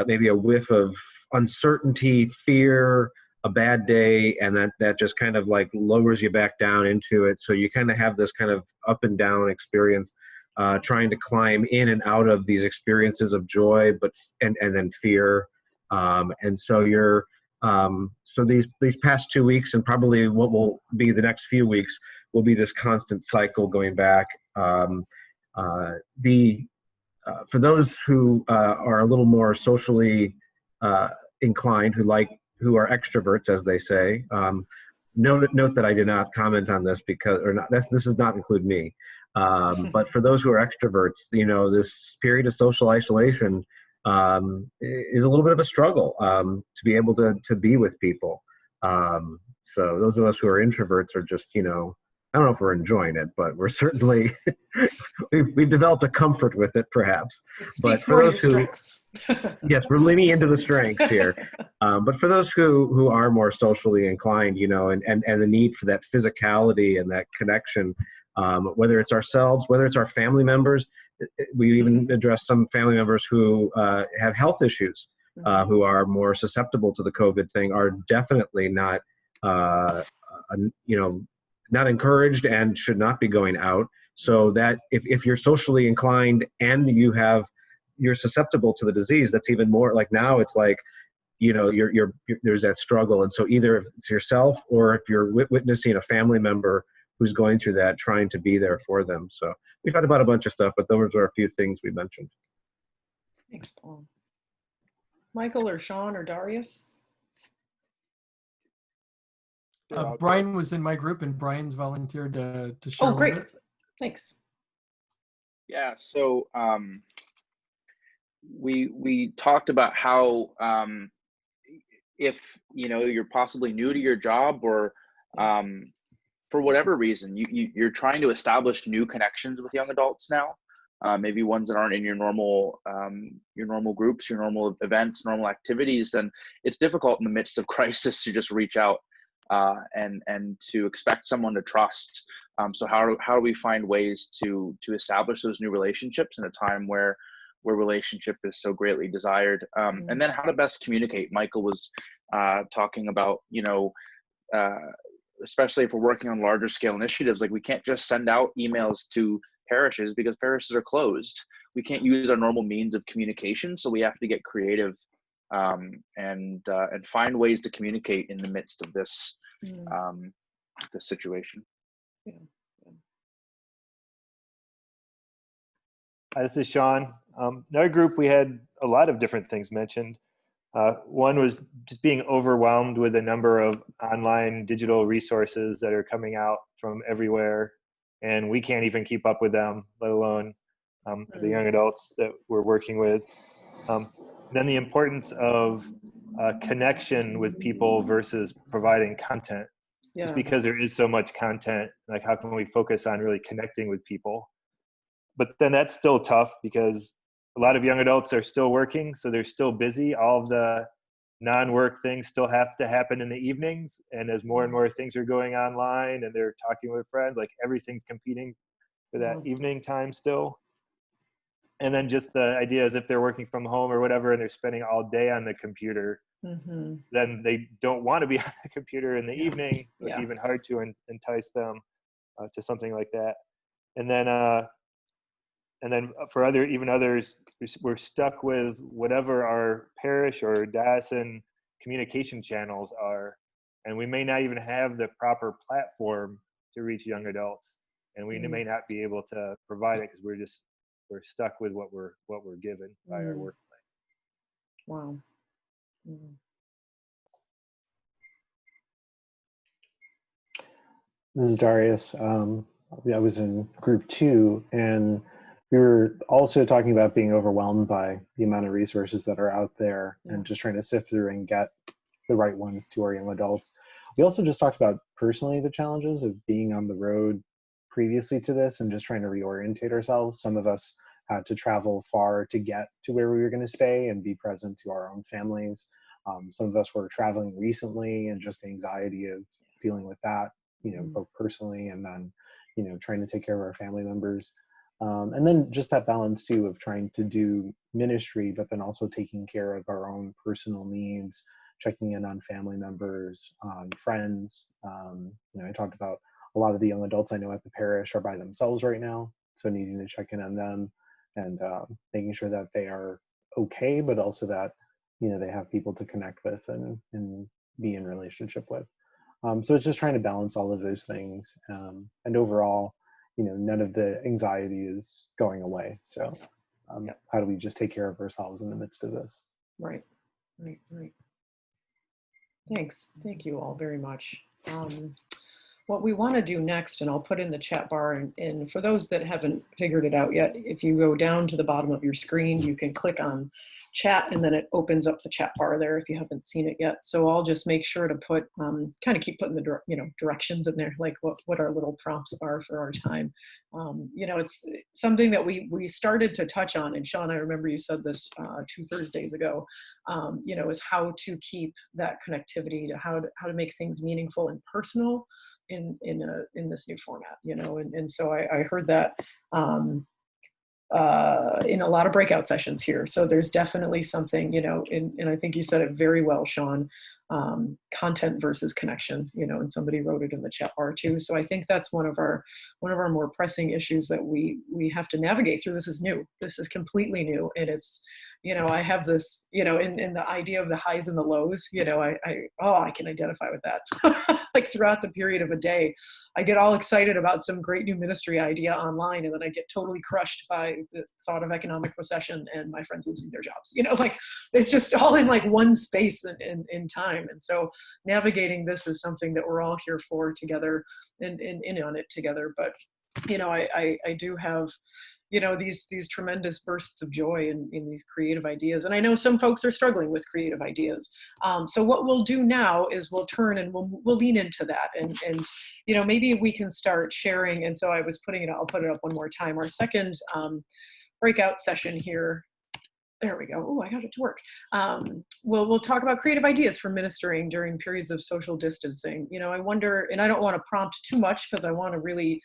[SPEAKER 3] maybe a whiff of uncertainty, fear, a bad day, and that just kind of like lowers you back down into it. So you kind of have this kind of up and down experience, trying to climb in and out of these experiences of joy, and then fear. And so so these past 2 weeks, and probably what will be the next few weeks, will be this constant cycle going back. For those who are a little more socially inclined, who are extroverts, as they say, note that I did not comment on this this does not include me. But for those who are extroverts, this period of social isolation is a little bit of a struggle to be able to be with people. So those of us who are introverts are just, I don't know if we're enjoying it, but we're certainly, we've developed a comfort with it, perhaps. But for those who, yes, we're leaning into the strengths here. But for those who are more socially inclined, and the need for that physicality and that connection, whether it's ourselves, whether it's our family members, we even address some family members who have health issues, who are more susceptible to the COVID thing, are definitely not, not encouraged and should not be going out. So that if you're socially inclined and you're susceptible to the disease, that's even more like now it's like, there's that struggle. And so either if it's yourself or if you're witnessing a family member who's going through that, trying to be there for them. So we've had about a bunch of stuff, but those are a few things we mentioned.
[SPEAKER 1] Thanks, Paul. Michael or Sean or Darius?
[SPEAKER 4] Brian was in my group, and Brian's volunteered to share.
[SPEAKER 1] Oh, great.
[SPEAKER 4] A little bit.
[SPEAKER 1] Thanks.
[SPEAKER 11] Yeah, so we talked about how if you're possibly new to your job, or for whatever reason you're trying to establish new connections with young adults now, maybe ones that aren't in your normal groups, your normal events, normal activities, then it's difficult in the midst of crisis to just reach out and to expect someone to trust. So how do we find ways to establish those new relationships in a time where relationship is so greatly desired? And then how to best communicate. Michael was talking about, especially if we're working on larger scale initiatives, like we can't just send out emails to parishes because parishes are closed. We can't use our normal means of communication, so we have to get creative and find ways to communicate in the midst of this this situation.
[SPEAKER 1] Yeah.
[SPEAKER 12] This is Sean. In our group, we had a lot of different things mentioned. One was just being overwhelmed with the number of online digital resources that are coming out from everywhere, and we can't even keep up with them, let alone the young adults that we're working with. Then the importance of connection with people versus providing content.
[SPEAKER 1] Yeah.
[SPEAKER 12] Just because there is so much content, like how can we focus on really connecting with people? But then that's still tough because a lot of young adults are still working, so they're still busy. All of the non-work things still have to happen in the evenings. And as more and more things are going online and they're talking with friends, like everything's competing for that evening time still. And then just the idea is if they're working from home or whatever, and they're spending all day on the computer, then they don't want to be on the computer in the evening. It's even hard to entice them to something like that. And then for others, we're stuck with whatever our parish or diocesan communication channels are, and we may not even have the proper platform to reach young adults, and we may not be able to provide it because we're stuck with what we're given by our workplace.
[SPEAKER 1] Wow.
[SPEAKER 13] This is Darius. I was in group 2, and we were also talking about being overwhelmed by the amount of resources that are out there and just trying to sift through and get the right ones to our young adults. We also just talked about personally the challenges of being on the road previously to this and just trying to reorientate ourselves. Some of us had to travel far to get to where we were going to stay and be present to our own families. Some of us were traveling recently, and just the anxiety of dealing with that, both personally and then, trying to take care of our family members. And then just that balance too of trying to do ministry, but then also taking care of our own personal needs, checking in on family members, on friends. I talked about a lot of the young adults I know at the parish are by themselves right now, so needing to check in on them and making sure that they are okay, but also that they have people to connect with and be in relationship with. So it's just trying to balance all of those things, and overall, none of the anxiety is going away. So how do we just take care of ourselves in the midst of this?
[SPEAKER 1] Right. Thanks. Thank you all very much. What we want to do next, and I'll put in the chat bar, and for those that haven't figured it out yet, if you go down to the bottom of your screen, you can click on chat, and then it opens up the chat bar there if you haven't seen it yet. So I'll just make sure to put, kind of keep putting the directions in there, like what our little prompts are for our time. It's something that we started to touch on, and Sean, I remember you said this 2 Thursdays ago, is how to keep that connectivity, to how to make things meaningful and personal in this new format, and so I heard that in a lot of breakout sessions here. So there's definitely something, and I think you said it very well, Sean, content versus connection, and somebody wrote it in the chat bar too. So I think that's one of our more pressing issues that we have to navigate through. This is new. This is completely new. And it's, I have this, in the idea of the highs and the lows, I can identify with that. Like throughout the period of a day, I get all excited about some great new ministry idea online, and then I get totally crushed by the thought of economic recession and my friends losing their jobs. Like it's just all in like one space in time. And so navigating this is something that we're all here for together and in on it together. But I do have these tremendous bursts of joy in these creative ideas. And I know some folks are struggling with creative ideas. So what we'll do now is we'll turn and we'll lean into that, and maybe we can start sharing. And so I was I'll put it up one more time. Our second breakout session here. There we go. Oh, I got it to work. We'll talk about creative ideas for ministering during periods of social distancing. I wonder, and I don't want to prompt too much because I want to really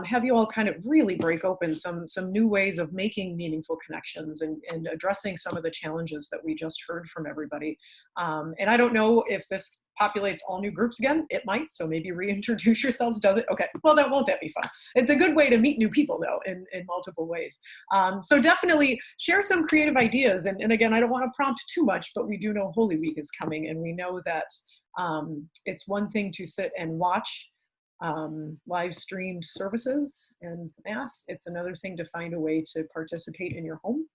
[SPEAKER 1] have you all kind of really break open some new ways of making meaningful connections and addressing some of the challenges that we just heard from everybody. And I don't know if this populates all new groups again. It might, so maybe reintroduce yourselves. Does it? Okay, well, won't that be fun? It's a good way to meet new people, though, in multiple ways. So definitely share some creative ideas. And again, I don't want to prompt too much, but we do know Holy Week is coming, and we know that it's one thing to sit and watch live streamed services and Mass. It's another thing to find a way to participate in your home.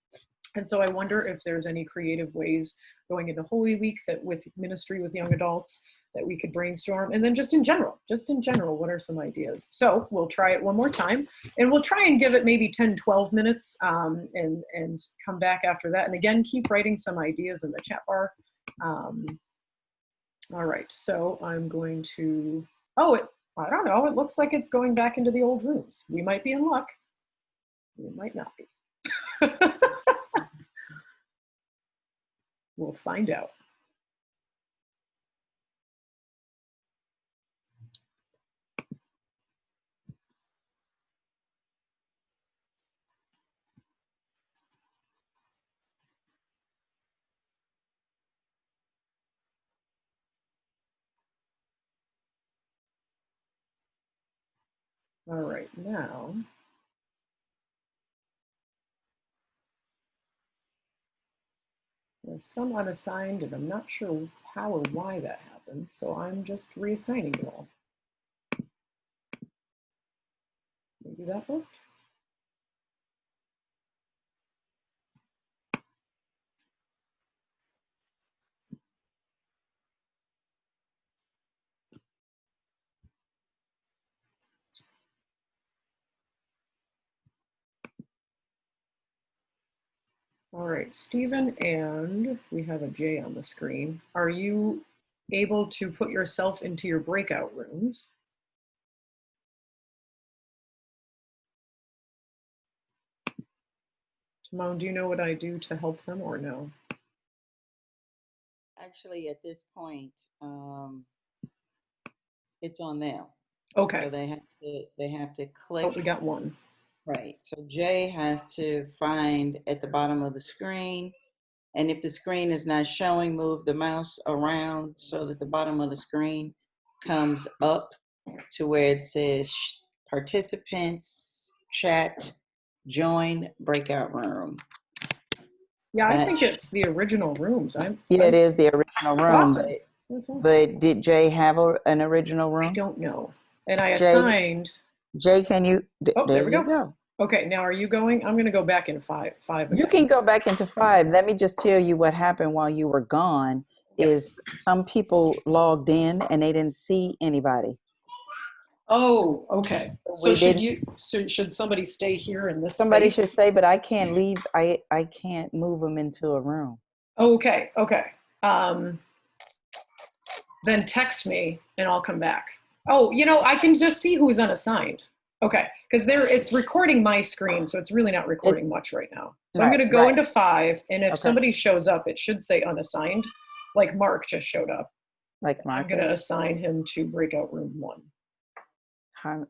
[SPEAKER 1] And so I wonder if there's any creative ways going into Holy Week that with ministry with young adults that we could brainstorm. And then just in general, what are some ideas? So we'll try it one more time, and we'll try and give it maybe 10, 12 minutes and come back after that. And again, keep writing some ideas in the chat bar. All right, so I'm going to, I don't know, it looks like it's going back into the old rooms. We might be in luck. We might not be. We'll find out. All right, now. There's some unassigned, and I'm not sure how or why that happens, so I'm just reassigning you all. Maybe that worked. All right, Stephen, and we have a J on the screen. Are you able to put yourself into your breakout rooms? Timon, do you know what I do to help them or no?
[SPEAKER 6] Actually, at this point, it's on them.
[SPEAKER 1] Okay.
[SPEAKER 6] So they have to click.
[SPEAKER 1] Oh, we got one.
[SPEAKER 6] Right. So Jay has to find at the bottom of the screen. And if the screen is not showing, move the mouse around so that the bottom of the screen comes up to where it says participants, chat, join breakout room.
[SPEAKER 1] Yeah, I think it's the original rooms.
[SPEAKER 6] It is the original room.
[SPEAKER 1] Awesome. Awesome.
[SPEAKER 6] But did Jay have an original room?
[SPEAKER 1] I don't know. And I assigned.
[SPEAKER 6] Jay, can you?
[SPEAKER 1] Oh, there we go. Okay, now are you going? I'm going to go back in five again.
[SPEAKER 6] You can go back into 5. Let me just tell you what happened while you were gone. Is some people logged in and they didn't see anybody.
[SPEAKER 1] Oh, okay. So should somebody stay here in this
[SPEAKER 6] Somebody
[SPEAKER 1] space?
[SPEAKER 6] should stay, but I can't leave. I can't move them into a room.
[SPEAKER 1] Okay. Then text me and I'll come back. Oh, I can just see who's unassigned. Okay, because it's recording my screen, so it's really not recording much right now. So I'm going to go into 5, and if somebody shows up, it should say unassigned, like Mark just showed up.
[SPEAKER 6] Like Mark.
[SPEAKER 1] I'm going to assign him to breakout room 1.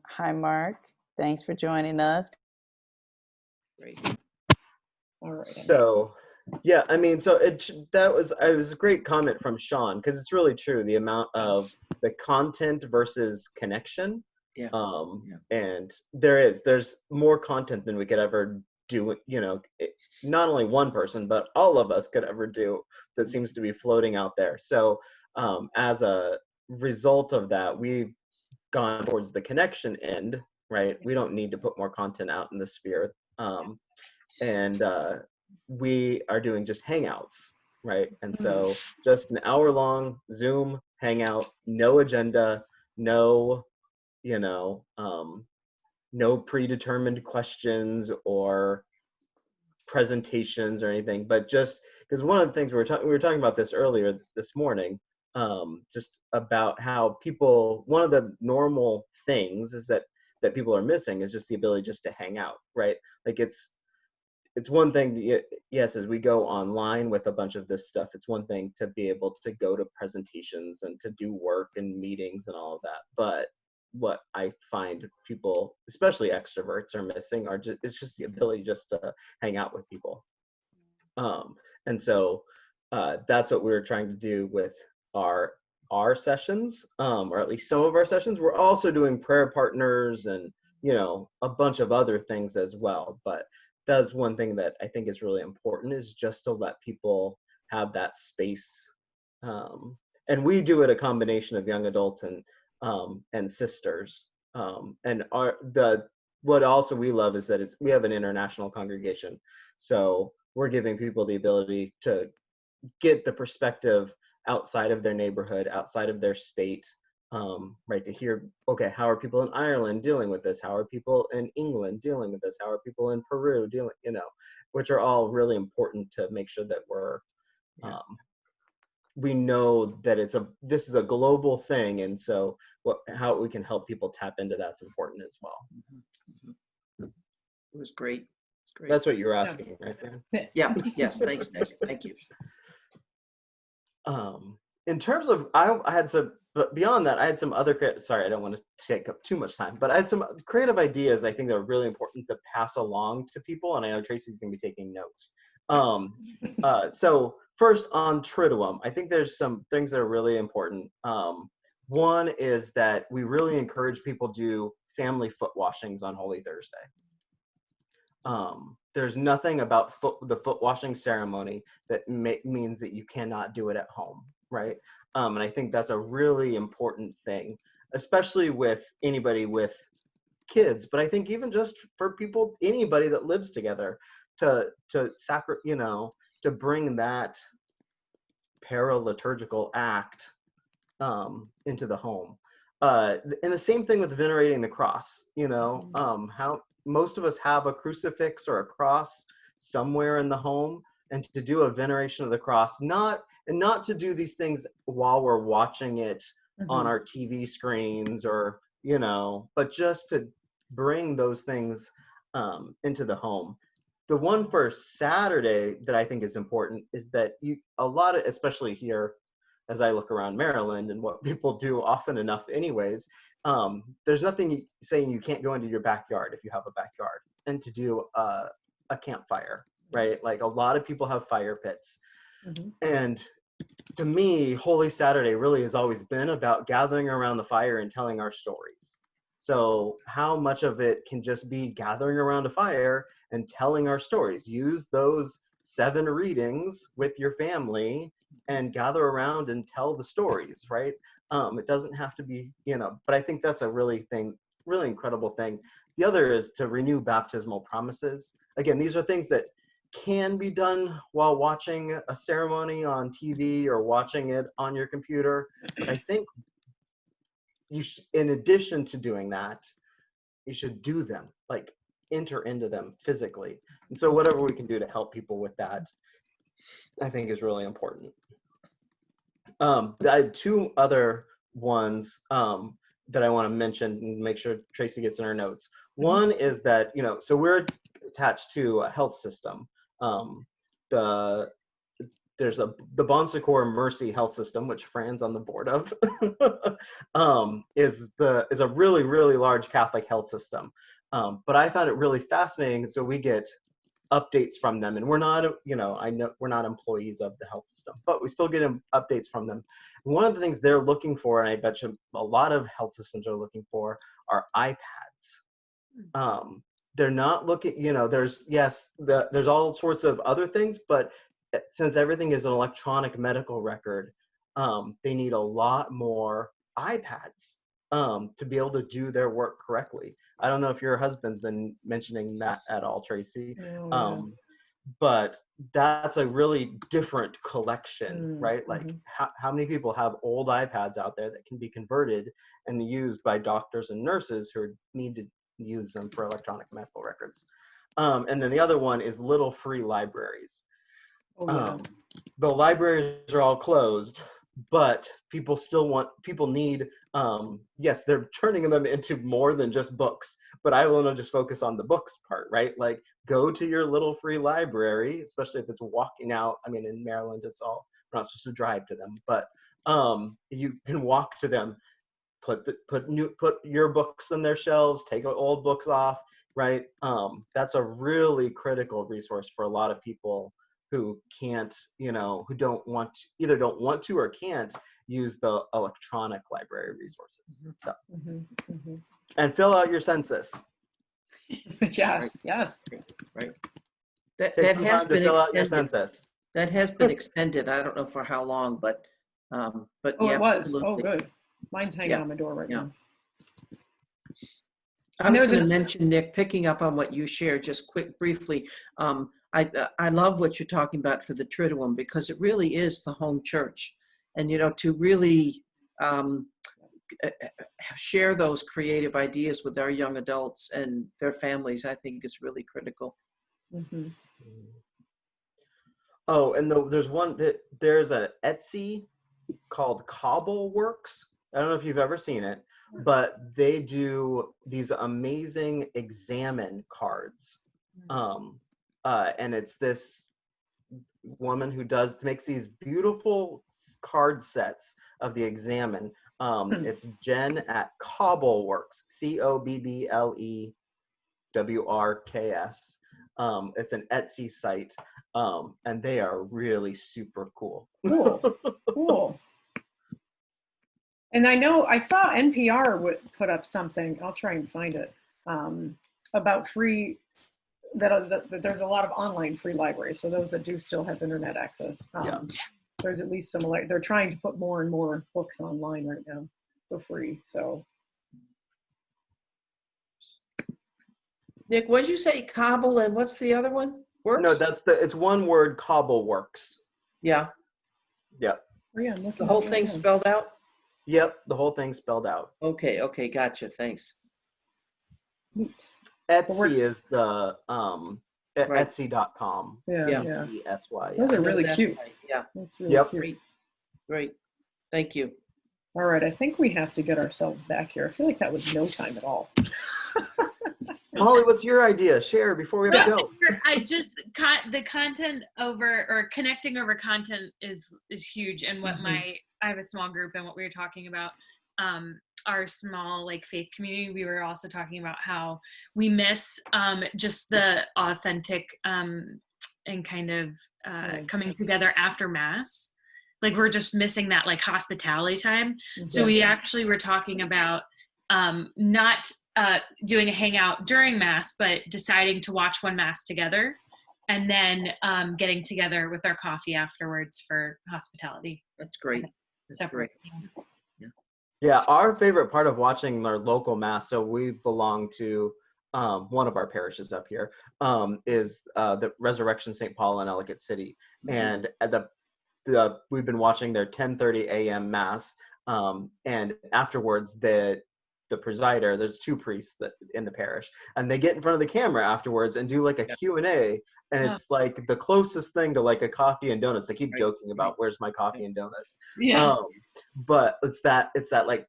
[SPEAKER 6] Hi, Mark. Thanks for joining us.
[SPEAKER 9] Great.
[SPEAKER 1] All right.
[SPEAKER 10] So, yeah, I mean, so it was a great comment from Sean, because it's really true, the amount of the content versus connection.
[SPEAKER 9] Yeah.
[SPEAKER 10] And there's more content than we could ever do, not only one person, but all of us could ever do that seems to be floating out there. So as a result of that, we've gone towards the connection end, right? We don't need to put more content out in the sphere. And we are doing just hangouts, right? And so just an hour-long Zoom hangout, no agenda, no no predetermined questions or presentations or anything, but just because one of the things we were talking about this earlier this morning, just about how people, one of the normal things is that people are missing is just the ability just to hang out, right? Like it's one thing, yes, as we go online with a bunch of this stuff, it's one thing to be able to go to presentations and to do work and meetings and all of that. But what I find people, especially extroverts, are missing it's just the ability just to hang out with people. And so that's what we were trying to do with our sessions, or at least some of our sessions. We're also doing prayer partners and, a bunch of other things as well. But that's one thing that I think is really important, is just to let people have that space. And we do it a combination of young adults and sisters. And what also we love is that we have an international congregation. So we're giving people the ability to get the perspective outside of their neighborhood, outside of their state, right? To hear, okay, how are people in Ireland dealing with this? How are people in England dealing with this? How are people in Peru dealing, which are all really important to make sure that we know that this is a global thing. And so how we can help people tap into that's important as well.
[SPEAKER 9] It was great. It's great.
[SPEAKER 10] That's what you were asking, right, Fran?
[SPEAKER 9] Yeah. Yes. Thanks, Nick. Thank you.
[SPEAKER 10] In terms of, I had some, but beyond that, I had some other, sorry, I don't want to take up too much time, but I had some creative ideas I think that are really important to pass along to people. And I know Tracy's going to be taking notes. So first on Triduum, I think there's some things that are really important. One is that we really encourage people to do family foot washings on Holy Thursday. There's nothing about the foot washing ceremony that means that you cannot do it at home, right? And I think that's a really important thing, especially with anybody with kids, but I think even just for anybody that lives together, to bring that paraliturgical act into the home. And the same thing with venerating the cross, how most of us have a crucifix or a cross somewhere in the home, and to do a veneration of the cross, not to do these things while we're watching it on our TV screens or, but just to bring those things into the home. The one for Saturday that I think is important is that especially here, as I look around Maryland and what people do often enough anyways, there's nothing saying you can't go into your backyard if you have a backyard and to do a campfire, right? Like a lot of people have fire pits. And to me, Holy Saturday really has always been about gathering around the fire and telling our stories. So how much of it can just be gathering around a fire and telling our stories? Use those 7 readings with your family and gather around and tell the stories, right? It doesn't have to be, but I think that's a really incredible thing. The other is to renew baptismal promises. Again, these are things that can be done while watching a ceremony on TV or watching it on your computer. But I think in addition to doing that, you should do them, like enter into them physically. And so whatever we can do to help people with that, I think is really important. I had 2 other ones that I want to mention and make sure Tracy gets in her notes. One is that, so we're attached to a health system. There's the Bon Secours Mercy Health System, which Fran's on the board of, is a really, really large Catholic health system. But I found it really fascinating. So we get updates from them, and we're not, I know we're not employees of the health system, but we still get updates from them. One of the things they're looking for, and I bet you a lot of health systems are looking for, are iPads. They're not looking, there's all sorts of other things, but since everything is an electronic medical record, they need a lot more iPads to be able to do their work correctly. I don't know if your husband's been mentioning that at all, Tracy, but that's a really different collection, right? Like how many people have old iPads out there that can be converted and used by doctors and nurses who need to use them for electronic medical records. And then the other one is little free libraries.
[SPEAKER 1] Oh, yeah.
[SPEAKER 10] The libraries are all closed, but people need, yes, they're turning them into more than just books, but I want to just focus on the books part, right? Like, go to your little free library, especially if it's walking out. I mean, in Maryland, we're not supposed to drive to them, but you can walk to them, put your books on their shelves, take old books off, right? That's a really critical resource for a lot of people who can't, who either don't want to or can't use the electronic library resources. So, and fill out your census.
[SPEAKER 1] Yes, yes.
[SPEAKER 9] Right.
[SPEAKER 10] Take
[SPEAKER 9] That
[SPEAKER 10] some
[SPEAKER 9] has
[SPEAKER 10] time to
[SPEAKER 9] been
[SPEAKER 10] fill out your
[SPEAKER 9] extended.
[SPEAKER 10] census.
[SPEAKER 9] That has been extended. I don't know for how long, but
[SPEAKER 1] Oh,
[SPEAKER 9] yeah,
[SPEAKER 1] it was.
[SPEAKER 9] absolutely.
[SPEAKER 1] Oh, good. Mine's hanging on my door right now.
[SPEAKER 9] I was going to mention, Nick, picking up on what you shared just briefly. I love what you're talking about for the Triduum, because it really is the home church, and to really share those creative ideas with our young adults and their families, I think is really critical.
[SPEAKER 1] Mm-hmm.
[SPEAKER 10] Oh, and there's an Etsy called Cobbleworks. I don't know if you've ever seen it, but they do these amazing examine cards. And it's this woman who makes these beautiful card sets of the examine. It's Jen at Cobbleworks, COBBLEWRKS. It's an Etsy site, and they are really super cool.
[SPEAKER 1] Cool. And I know I saw NPR would put up something. I'll try and find it about free. That there's a lot of online free libraries. So those that do still have internet access, there's at least some. They're trying to put more and more books online right now for free. So,
[SPEAKER 9] Nick, what did you say? Cobble, and what's the other one? Works?
[SPEAKER 10] No, it's one word. Cobbleworks.
[SPEAKER 9] Yeah.
[SPEAKER 10] Yep.
[SPEAKER 1] Oh, yeah,
[SPEAKER 9] the whole thing spelled out?
[SPEAKER 10] Yep, the whole thing spelled out.
[SPEAKER 9] Okay, gotcha. Thanks.
[SPEAKER 10] Etsy is the
[SPEAKER 9] Right.
[SPEAKER 10] Etsy.com.
[SPEAKER 1] Yeah.
[SPEAKER 10] ETSY.
[SPEAKER 1] Those are really cute.
[SPEAKER 9] Site. Yeah.
[SPEAKER 1] That's really cute.
[SPEAKER 9] Great. Thank you.
[SPEAKER 1] All right, I think we have to get ourselves back here. I feel like that was no time at all.
[SPEAKER 10] Molly, what's your idea? Share before we have to go.
[SPEAKER 7] I just the content over or connecting over content is huge, and what I have a small group, and what we were talking about our small faith community. We were also talking about how we miss just the authentic and kind of coming together after Mass. Like, we're just missing that hospitality time. So we actually were talking about not doing a hangout during Mass, but deciding to watch one Mass together, and then getting together with our coffee afterwards for hospitality.
[SPEAKER 9] That's great.
[SPEAKER 7] Separate.
[SPEAKER 10] Yeah, our favorite part of watching our local Mass, so we belong to one of our parishes up here, is the Resurrection St. Paul in Ellicott City. And at we've been watching their 10:30 a.m. Mass, and afterwards the presider, there's two priests in the parish, and they get in front of the camera afterwards and do a Q&A, and it's the closest thing to a coffee and donuts. They keep joking about where's my coffee and donuts. But it's that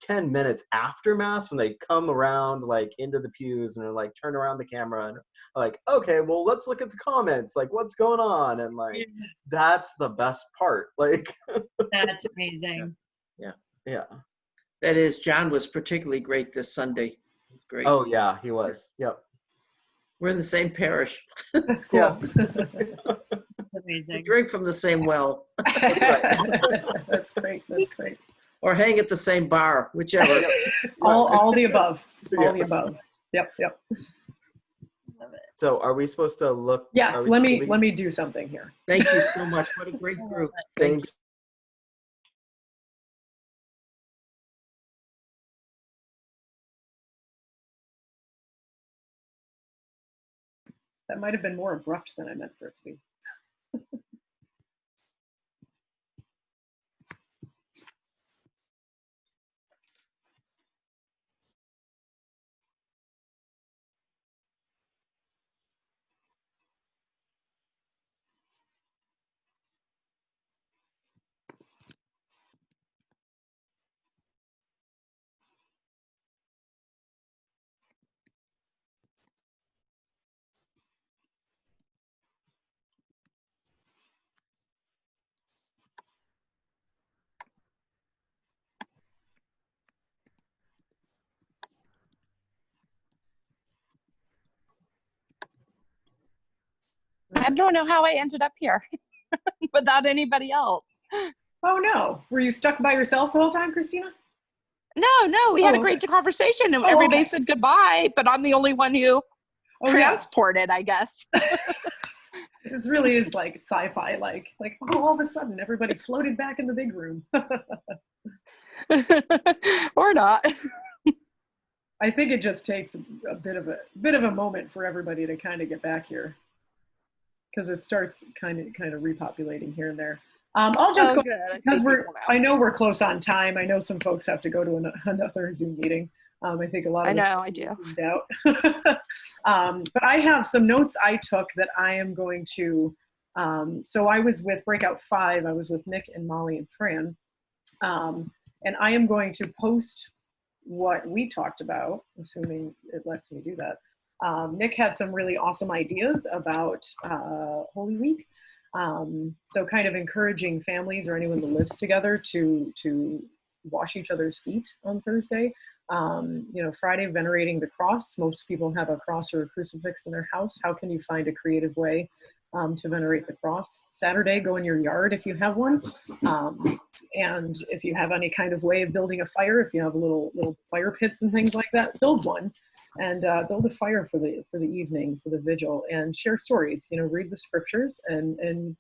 [SPEAKER 10] 10 minutes after Mass when they come around into the pews and are turn around the camera and okay, well, let's look at the comments, what's going on, and that's the best part.
[SPEAKER 7] That's amazing.
[SPEAKER 10] Yeah.
[SPEAKER 9] That is, John was particularly great this Sunday. It was great.
[SPEAKER 10] Oh yeah, he was. Yep.
[SPEAKER 9] We're in the same parish.
[SPEAKER 1] That's cool.
[SPEAKER 7] That's amazing.
[SPEAKER 9] We drink from the same well.
[SPEAKER 1] That's right. That's great. That's great.
[SPEAKER 9] Or hang at the same bar, whichever.
[SPEAKER 1] all the above. All the above. Yep.
[SPEAKER 7] Love it.
[SPEAKER 10] So are we supposed to look?
[SPEAKER 1] Yes. Let me do something here.
[SPEAKER 9] Thank you so much. What a great group.
[SPEAKER 10] Thanks.
[SPEAKER 1] That might have been more abrupt than I meant for it to be.
[SPEAKER 14] I don't know how I ended up here without anybody else.
[SPEAKER 1] Oh no, were you stuck by yourself the whole time, Christina?
[SPEAKER 14] No, we had a
[SPEAKER 1] okay.
[SPEAKER 14] great conversation and
[SPEAKER 1] Oh,
[SPEAKER 14] everybody
[SPEAKER 1] okay.
[SPEAKER 14] said goodbye, but I'm the only one who transported, I guess.
[SPEAKER 1] This really is like sci-fi, like all of a sudden everybody floated back in the big room.
[SPEAKER 14] Or not.
[SPEAKER 1] I think it just takes a bit of a moment for everybody to kind of get back here, because it starts kind of repopulating here and there. I'll just go because I know we're close on time. I know some folks have to go to another Zoom meeting. I think a lot of
[SPEAKER 14] I do.
[SPEAKER 1] Zoomed out. But I have some notes I took that I am going to. So I was with Breakout 5. I was with Nick and Molly and Fran, and I am going to post what we talked about, assuming it lets me do that. Nick had some really awesome ideas about Holy Week. So kind of encouraging families or anyone that lives together to wash each other's feet on Thursday. Friday, venerating the cross. Most people have a cross or a crucifix in their house. How can you find a creative way to venerate the cross? Saturday, go in your yard if you have one. And if you have any kind of way of building a fire, if you have little fire pits and things like that, build one and build a fire for the evening, for the vigil, and share stories. Read the scriptures and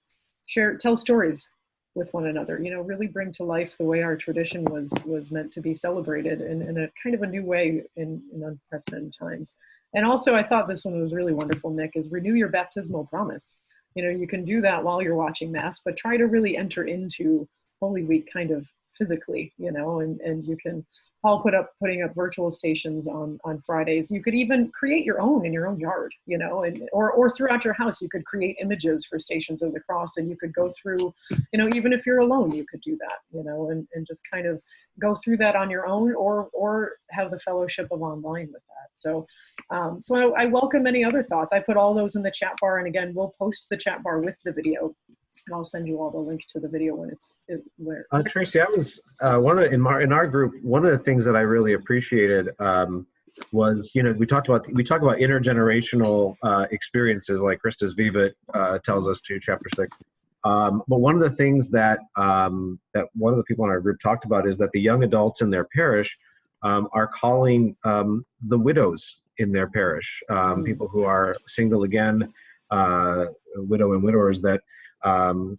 [SPEAKER 1] tell stories with one another. Really bring to life the way our tradition was meant to be celebrated in a kind of a new way in unprecedented times. And also, I thought this one was really wonderful, Nick, is renew your baptismal promise. You can do that while you're watching Mass, but try to really enter into Holy Week kind of physically, and you can, Paul putting up virtual stations on Fridays. You could even create your own in your own yard, or throughout your house. You could create images for Stations of the Cross, and you could go through, even if you're alone, you could do that, and just kind of go through that on your own, or have the fellowship of online with that. So I welcome any other thoughts. I put all those in the chat bar, and again, we'll post the chat bar with the video. And I'll send you all the link to the video when where.
[SPEAKER 3] Tracy, I was in our group. One of the things that I really appreciated was we talk about intergenerational experiences, like Christus Vivat tells us to, chapter 6. But one of the things that one of the people in our group talked about is that the young adults in their parish are calling the widows in their parish, people who are single again, widow and widowers, that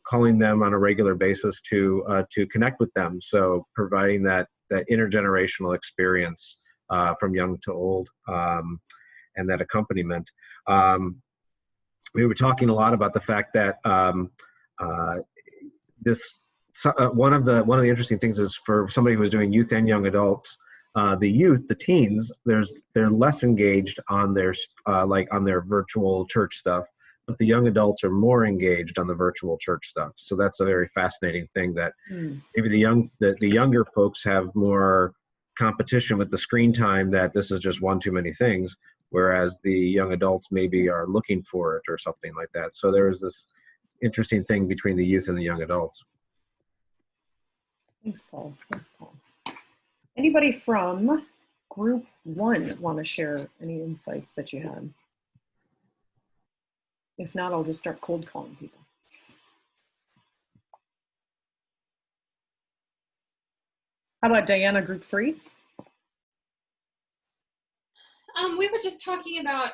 [SPEAKER 3] calling them on a regular basis to connect with them. So providing that intergenerational experience from young to old, and that accompaniment. We were talking a lot about the fact that one of the interesting things is, for somebody who is doing youth and young adults, the teens, they're less engaged on their on their virtual church stuff. But the young adults are more engaged on the virtual church stuff. So that's a very fascinating thing, that maybe the younger folks have more competition with the screen time, that this is just one too many things, whereas the young adults maybe are looking for it or something like that. So there's this interesting thing between the youth and the young adults.
[SPEAKER 1] Thanks, Paul. Anybody from Group 1 want to share any insights that you had? If not, I'll just start cold calling people. How about Diana, Group 3?
[SPEAKER 2] We were just talking about,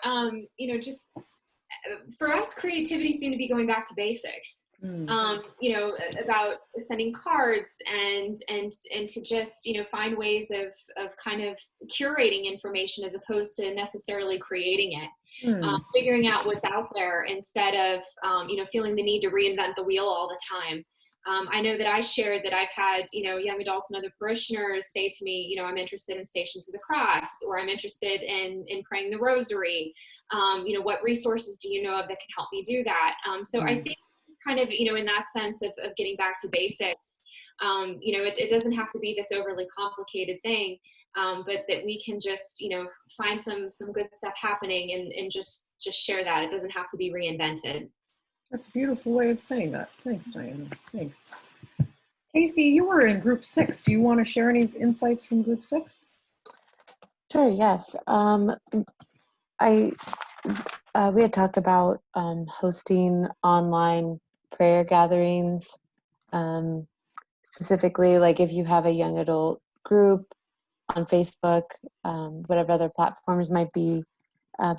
[SPEAKER 2] just for us, creativity seemed to be going back to basics. About sending cards and to just find ways of kind of curating information as opposed to necessarily creating it. Figuring out what's out there instead of feeling the need to reinvent the wheel all the time. I know that I shared that I've had young adults and other parishioners say to me, I'm interested in Stations of the Cross, or I'm interested in praying the Rosary. What resources do you know of that can help me do that? So I think it's kind of in that sense of getting back to basics. It doesn't have to be this overly complicated thing. But that we can just, find some good stuff happening and just share that. It doesn't have to be reinvented.
[SPEAKER 1] That's a beautiful way of saying that. Thanks, Diana. Thanks. Casey, you were in Group 6. Do you want to share any insights from Group 6?
[SPEAKER 15] Sure, yes. we had talked about hosting online prayer gatherings, specifically like if you have a young adult group on Facebook, whatever other platforms might be,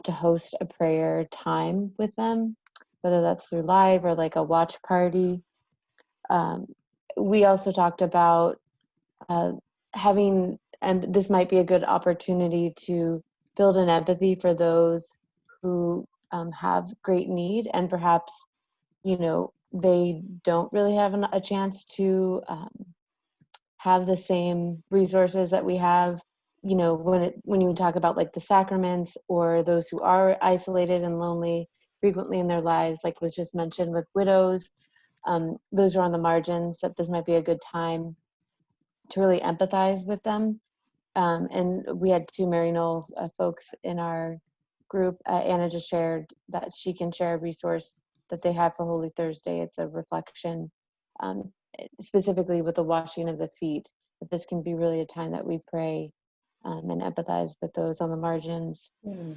[SPEAKER 15] to host a prayer time with them, whether that's through live or like a watch party. We also talked about having, and this might be a good opportunity to build an empathy for those who have great need, and perhaps, you know, they don't really have a chance to have the same resources that we have. You know, when you talk about like the sacraments, or those who are isolated and lonely frequently in their lives, like was just mentioned with widows, those are on the margins, that this might be a good time to really empathize with them. And we had 2 Mary Knoll folks in our group. Anna just shared that she can share a resource that they have for Holy Thursday. It's a reflection, specifically with the washing of the feet, that this can be really a time that we pray and empathize with those on the margins.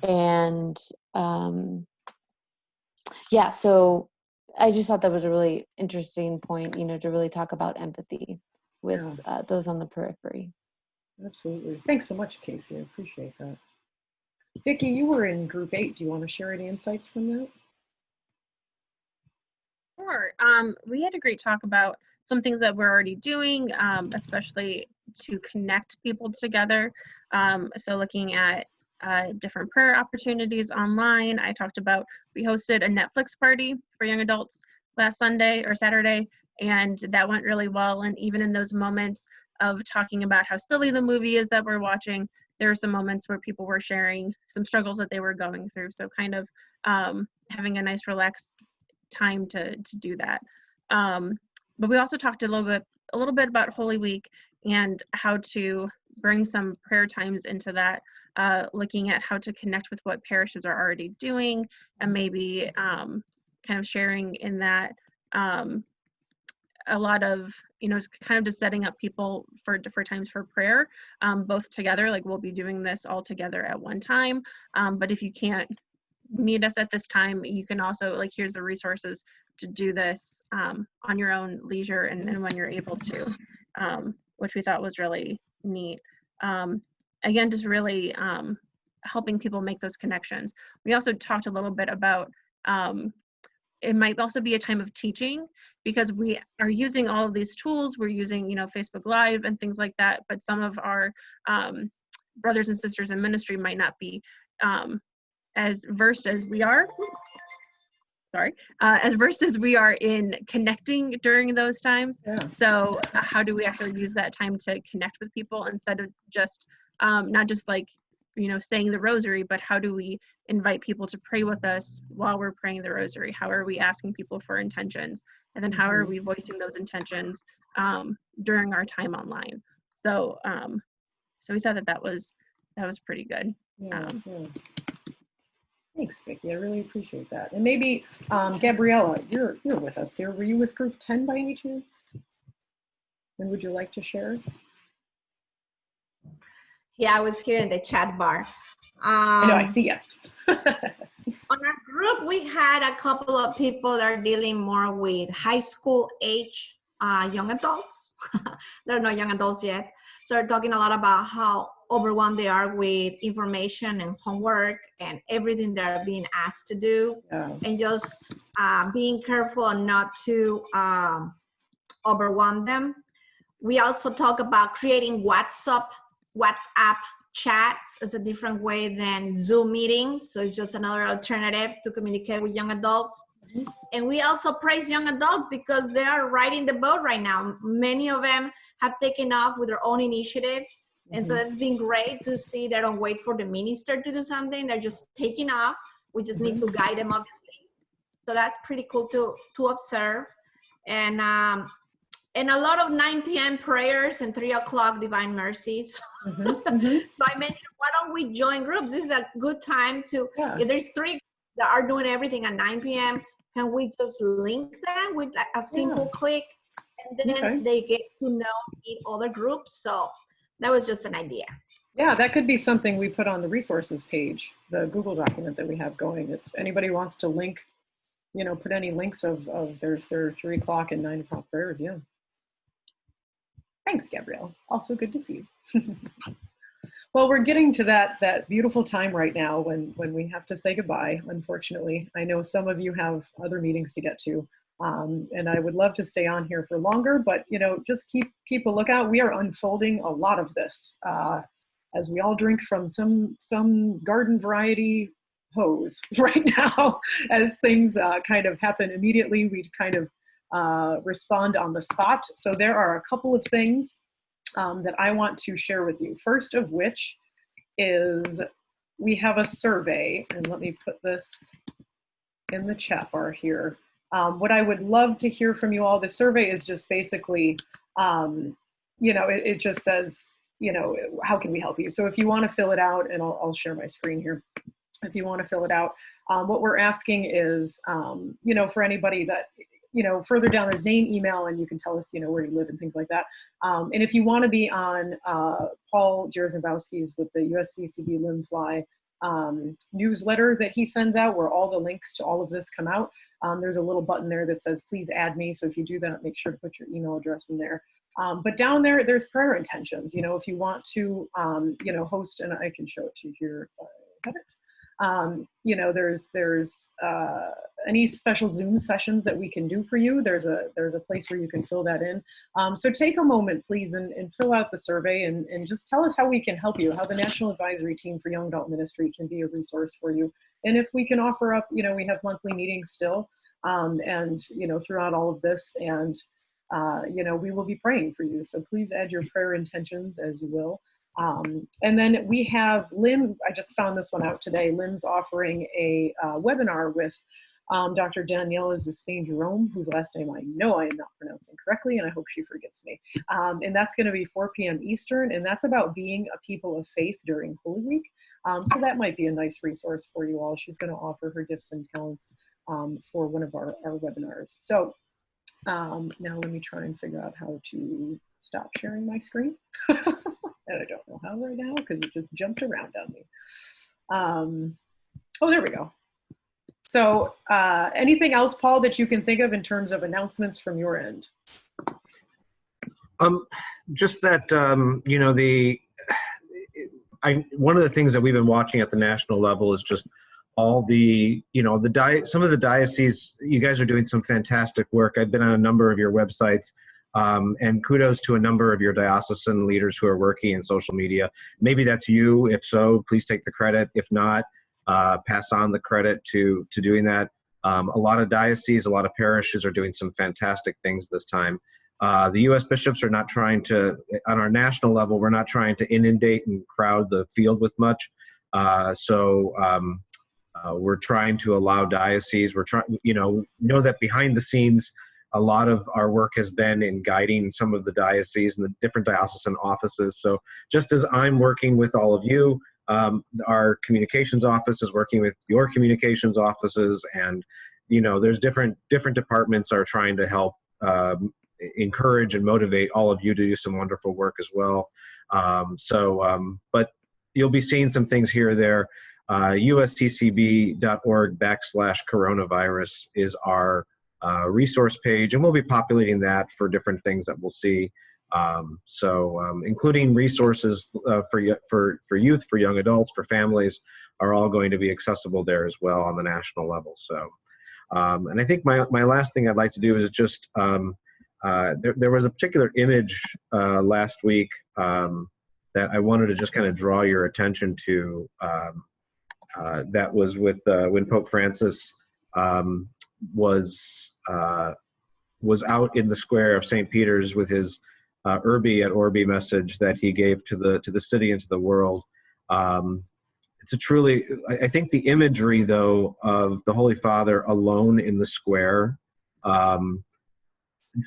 [SPEAKER 15] And yeah, so I just thought that was a really interesting point, you know, to really talk about empathy with those on the periphery.
[SPEAKER 1] Absolutely. Thanks so much, Casey. I appreciate that. Vicki, you were in group 8. Do you want to share any insights from that?
[SPEAKER 16] Sure. We had a great talk about some things that we're already doing, especially to connect people together. So looking at different prayer opportunities online. I talked about, we hosted a Netflix party for young adults last Sunday or Saturday, and that went really well. And even in those moments of talking about how silly the movie is that we're watching, there were some moments where people were sharing some struggles that they were going through. So kind of having a nice relaxed time to do that. But we also talked a little bit about Holy Week and how to bring some prayer times into that, looking at how to connect with what parishes are already doing, and maybe kind of sharing in that a lot of, you know, kind of just setting up people for different times for prayer, both together, like we'll be doing this all together at one time. But if you can't meet us at this time, you can also, like, here's the resources to do this on your own leisure and when you're able to, which we thought was really neat. Again, just really helping people make those connections. We also talked a little bit about it might also be a time of teaching, because we are using all of these tools. We're using, you know, Facebook Live and things like that, but some of our brothers and sisters in ministry might not be as versed as we are. As versed as we are in connecting during those times. So how do we actually use that time to connect with people, instead of just not just like, you know, saying the rosary, but how do we invite people to pray with us while we're praying the rosary? How are we asking people for intentions? And then how are we voicing those intentions during our time online? So so we thought that was pretty good.
[SPEAKER 1] Thanks, Vicki. I really appreciate that. And maybe Gabriella, you're with us here. Were you with group 10 by any chance? And would you like to share?
[SPEAKER 17] Yeah, I was here in the chat bar.
[SPEAKER 1] I know, I see you.
[SPEAKER 17] On our group, we had a couple of people that are dealing more with high school age young adults. They're not young adults yet. So they're talking a lot about how overwhelmed they are with information and homework and everything they're being asked to do, and just being careful not to overwhelm them. We also talk about creating WhatsApp chats as a different way than Zoom meetings. So it's just another alternative to communicate with young adults. And we also praise young adults because they are riding the boat right now. Many of them have taken off with their own initiatives. And so it's been great to see they don't wait for the minister to do something. They're just taking off. We just need to guide them, obviously. So that's pretty cool to observe. And a lot of 9 p.m. prayers and 3 o'clock divine mercies. So I mentioned, why don't we join groups? This is a good time to, if there's 3 that are doing everything at 9 p.m., can we just link them with a simple click? And then they get to know, meet other groups. So that was just an idea.
[SPEAKER 1] Yeah, that could be something we put on the resources page, the Google document that we have going. If anybody wants to link, put any links of their 3 o'clock and 9 o'clock prayers. Yeah. Thanks, Gabrielle. Also good to see you. Well, we're getting to that beautiful time right now when we have to say goodbye, unfortunately. I know some of you have other meetings to get to, and I would love to stay on here for longer, but just keep a lookout. We are unfolding a lot of this as we all drink from some garden variety hose right now. As things kind of happen immediately, we kind of respond on the spot. So there are a couple of things that I want to share with you. First of which is we have a survey, and let me put this in the chat bar here. What I would love to hear from you all, the survey is just basically, it just says, how can we help you? So if you want to fill it out, and I'll share my screen here. If you want to fill it out, what we're asking is, for anybody that, further down, there's name, email, and you can tell us, where you live and things like that. And if you want to be on Paul Jarzembowski's with the USCCB Limfly newsletter that he sends out, where all the links to all of this come out, there's a little button there that says, please add me. So if you do that, make sure to put your email address in there. But down there's prayer intentions. If you want to, host, and I can show it to you here if I have it. There's any special Zoom sessions that we can do for you. There's a place where you can fill that in. So take a moment, please, and fill out the survey and just tell us how we can help you, how the National Advisory Team for Young Adult Ministry can be a resource for you. And if we can offer up, we have monthly meetings still, and, throughout all of this, and, we will be praying for you. So please add your prayer intentions as you will. And then we have Lim, I just found this one out today. Lim's offering a webinar with Dr. Daniela Zuspain-Jerome, whose last name I know I am not pronouncing correctly, and I hope she forgives me. And that's going to be 4 p.m. Eastern, and that's about being a people of faith during Holy Week. So that might be a nice resource for you all. She's going to offer her gifts and talents for one of our webinars. So now let me try and figure out how to stop sharing my screen. And I don't know how right now because it just jumped around on me. Oh, there we go. So anything else, Paul, that you can think of in terms of announcements from your end?
[SPEAKER 3] Just that, one of the things that we've been watching at the national level is just all the, some of the dioceses, you guys are doing some fantastic work. I've been on a number of your websites. And kudos to a number of your diocesan leaders who are working in social media. Maybe that's you. If so, please take the credit. If not, pass on the credit to doing that. A lot of dioceses, a lot of parishes are doing some fantastic things this time. The U.S. bishops are not trying to, on our national level, we're not trying to inundate and crowd the field with much. So we're trying to allow dioceses, we're trying, know that behind the scenes, a lot of our work has been in guiding some of the dioceses and the different diocesan offices. So just as I'm working with all of you, our communications office is working with your communications offices, and there's different departments are trying to help encourage and motivate all of you to do some wonderful work as well. But you'll be seeing some things here or there. usccb.org/coronavirus is our resource page, and we'll be populating that for different things that we'll see. Including resources for youth, for young adults, for families, are all going to be accessible there as well on the national level. So, and I think my last thing I'd like to do is just, there was a particular image last week that I wanted to just kind of draw your attention to, that was with when Pope Francis was out in the square of St. Peter's with his Urbi et Orbi message that he gave to the city and to the world. It's a truly, I think the imagery though of the Holy Father alone in the square.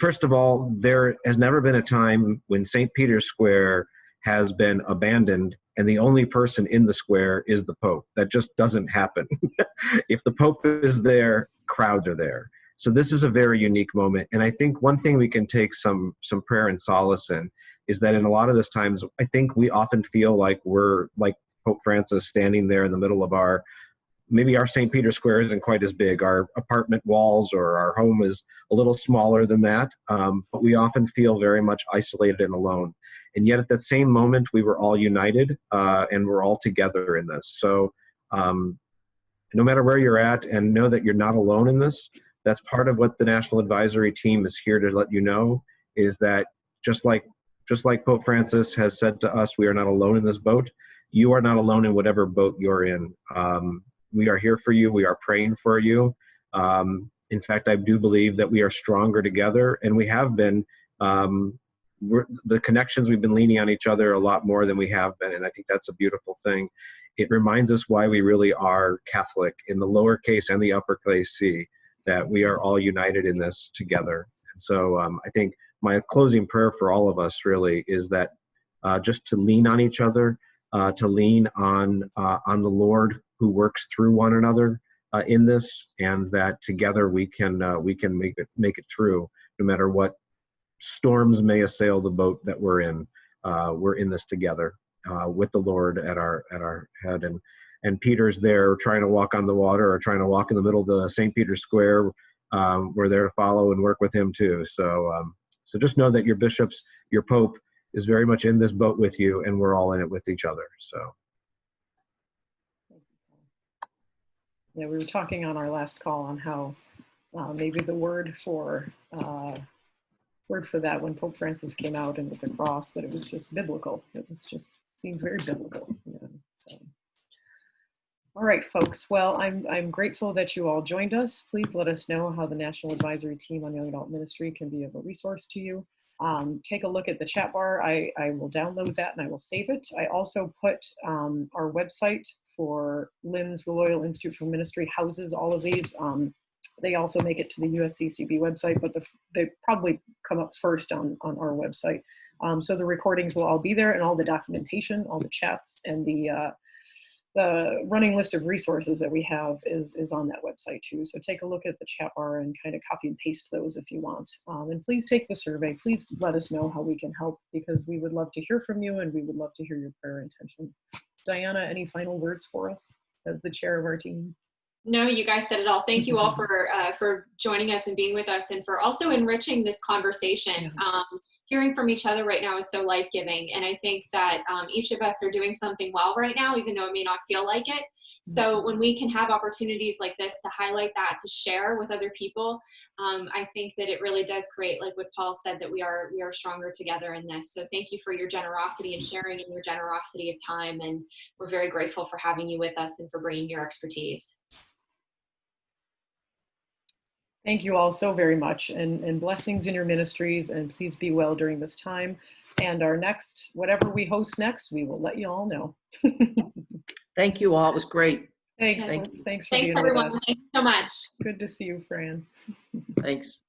[SPEAKER 3] First of all, there has never been a time when St. Peter's Square has been abandoned and the only person in the square is the Pope. That just doesn't happen. If the Pope is there, crowds are there. So this is a very unique moment. And I think one thing we can take some prayer and solace in is that in a lot of this times, I think we often feel like we're like Pope Francis standing there in the middle of maybe our St. Peter's Square isn't quite as big. Our apartment walls or our home is a little smaller than that, but we often feel very much isolated and alone. And yet at that same moment, we were all united and we're all together in this. So no matter where you're at, and know that you're not alone in this. That's part of what the National Advisory Team is here to let you know, is that just like Pope Francis has said to us, we are not alone in this boat. You are not alone in whatever boat you're in. We are here for you. We are praying for you. In fact, I do believe that we are stronger together, and we have been. The connections, we've been leaning on each other a lot more than we have been, and I think that's a beautiful thing. It reminds us why we really are Catholic in the lowercase and the uppercase C, that we are all united in this together. And so I think my closing prayer for all of us really is that just to lean on each other, to lean on the Lord who works through one another in this, and that together we can make it through, no matter what storms may assail the boat that we're in. We're in this together with the Lord at our head, and Peter's there trying to walk on the water or trying to walk in the middle of the St. Peter's Square. We're there to follow and work with him too. So just know that your bishops, your Pope, is very much in this boat with you, and we're all in it with each other. So.
[SPEAKER 1] Yeah, we were talking on our last call on how maybe the word for that when Pope Francis came out and with the cross, that it was just biblical. It was just seemed very biblical. You know, so. All right, folks. Well, I'm grateful that you all joined us. Please let us know how the National Advisory Team on Young Adult Ministry can be of a resource to you. Take a look at the chat bar. I will download that and I will save it. I also put our website for LIMS, the Loyola Institute for Ministry, houses all of these. They also make it to the USCCB website, but they probably come up first on our website. So the recordings will all be there, and all the documentation, all the chats, and the running list of resources that we have is on that website too. So take a look at the chat bar and kind of copy and paste those if you want. And please take the survey. Please let us know how we can help, because we would love to hear from you and we would love to hear your prayer intentions. Diana, any final words for us as the chair of our team?
[SPEAKER 2] No, you guys said it all. Thank you all for joining us and being with us, and for also enriching this conversation. Hearing from each other right now is so life-giving, and I think that each of us are doing something well right now, even though it may not feel like it. So when we can have opportunities like this to highlight that, to share with other people, I think that it really does create, like what Paul said, that we are stronger together in this. So thank you for your generosity and sharing, and your generosity of time, and we're very grateful for having you with us and for bringing your expertise.
[SPEAKER 1] Thank you all so very much, and blessings in your ministries, and please be well during this time. And our next, whatever we host next, we will let you all know.
[SPEAKER 9] Thank you all. It was great.
[SPEAKER 1] Thanks.
[SPEAKER 9] Thank you.
[SPEAKER 1] Thanks for being
[SPEAKER 2] everyone.
[SPEAKER 1] with us.
[SPEAKER 2] Thanks so much.
[SPEAKER 1] Good to see you, Fran.
[SPEAKER 9] Thanks.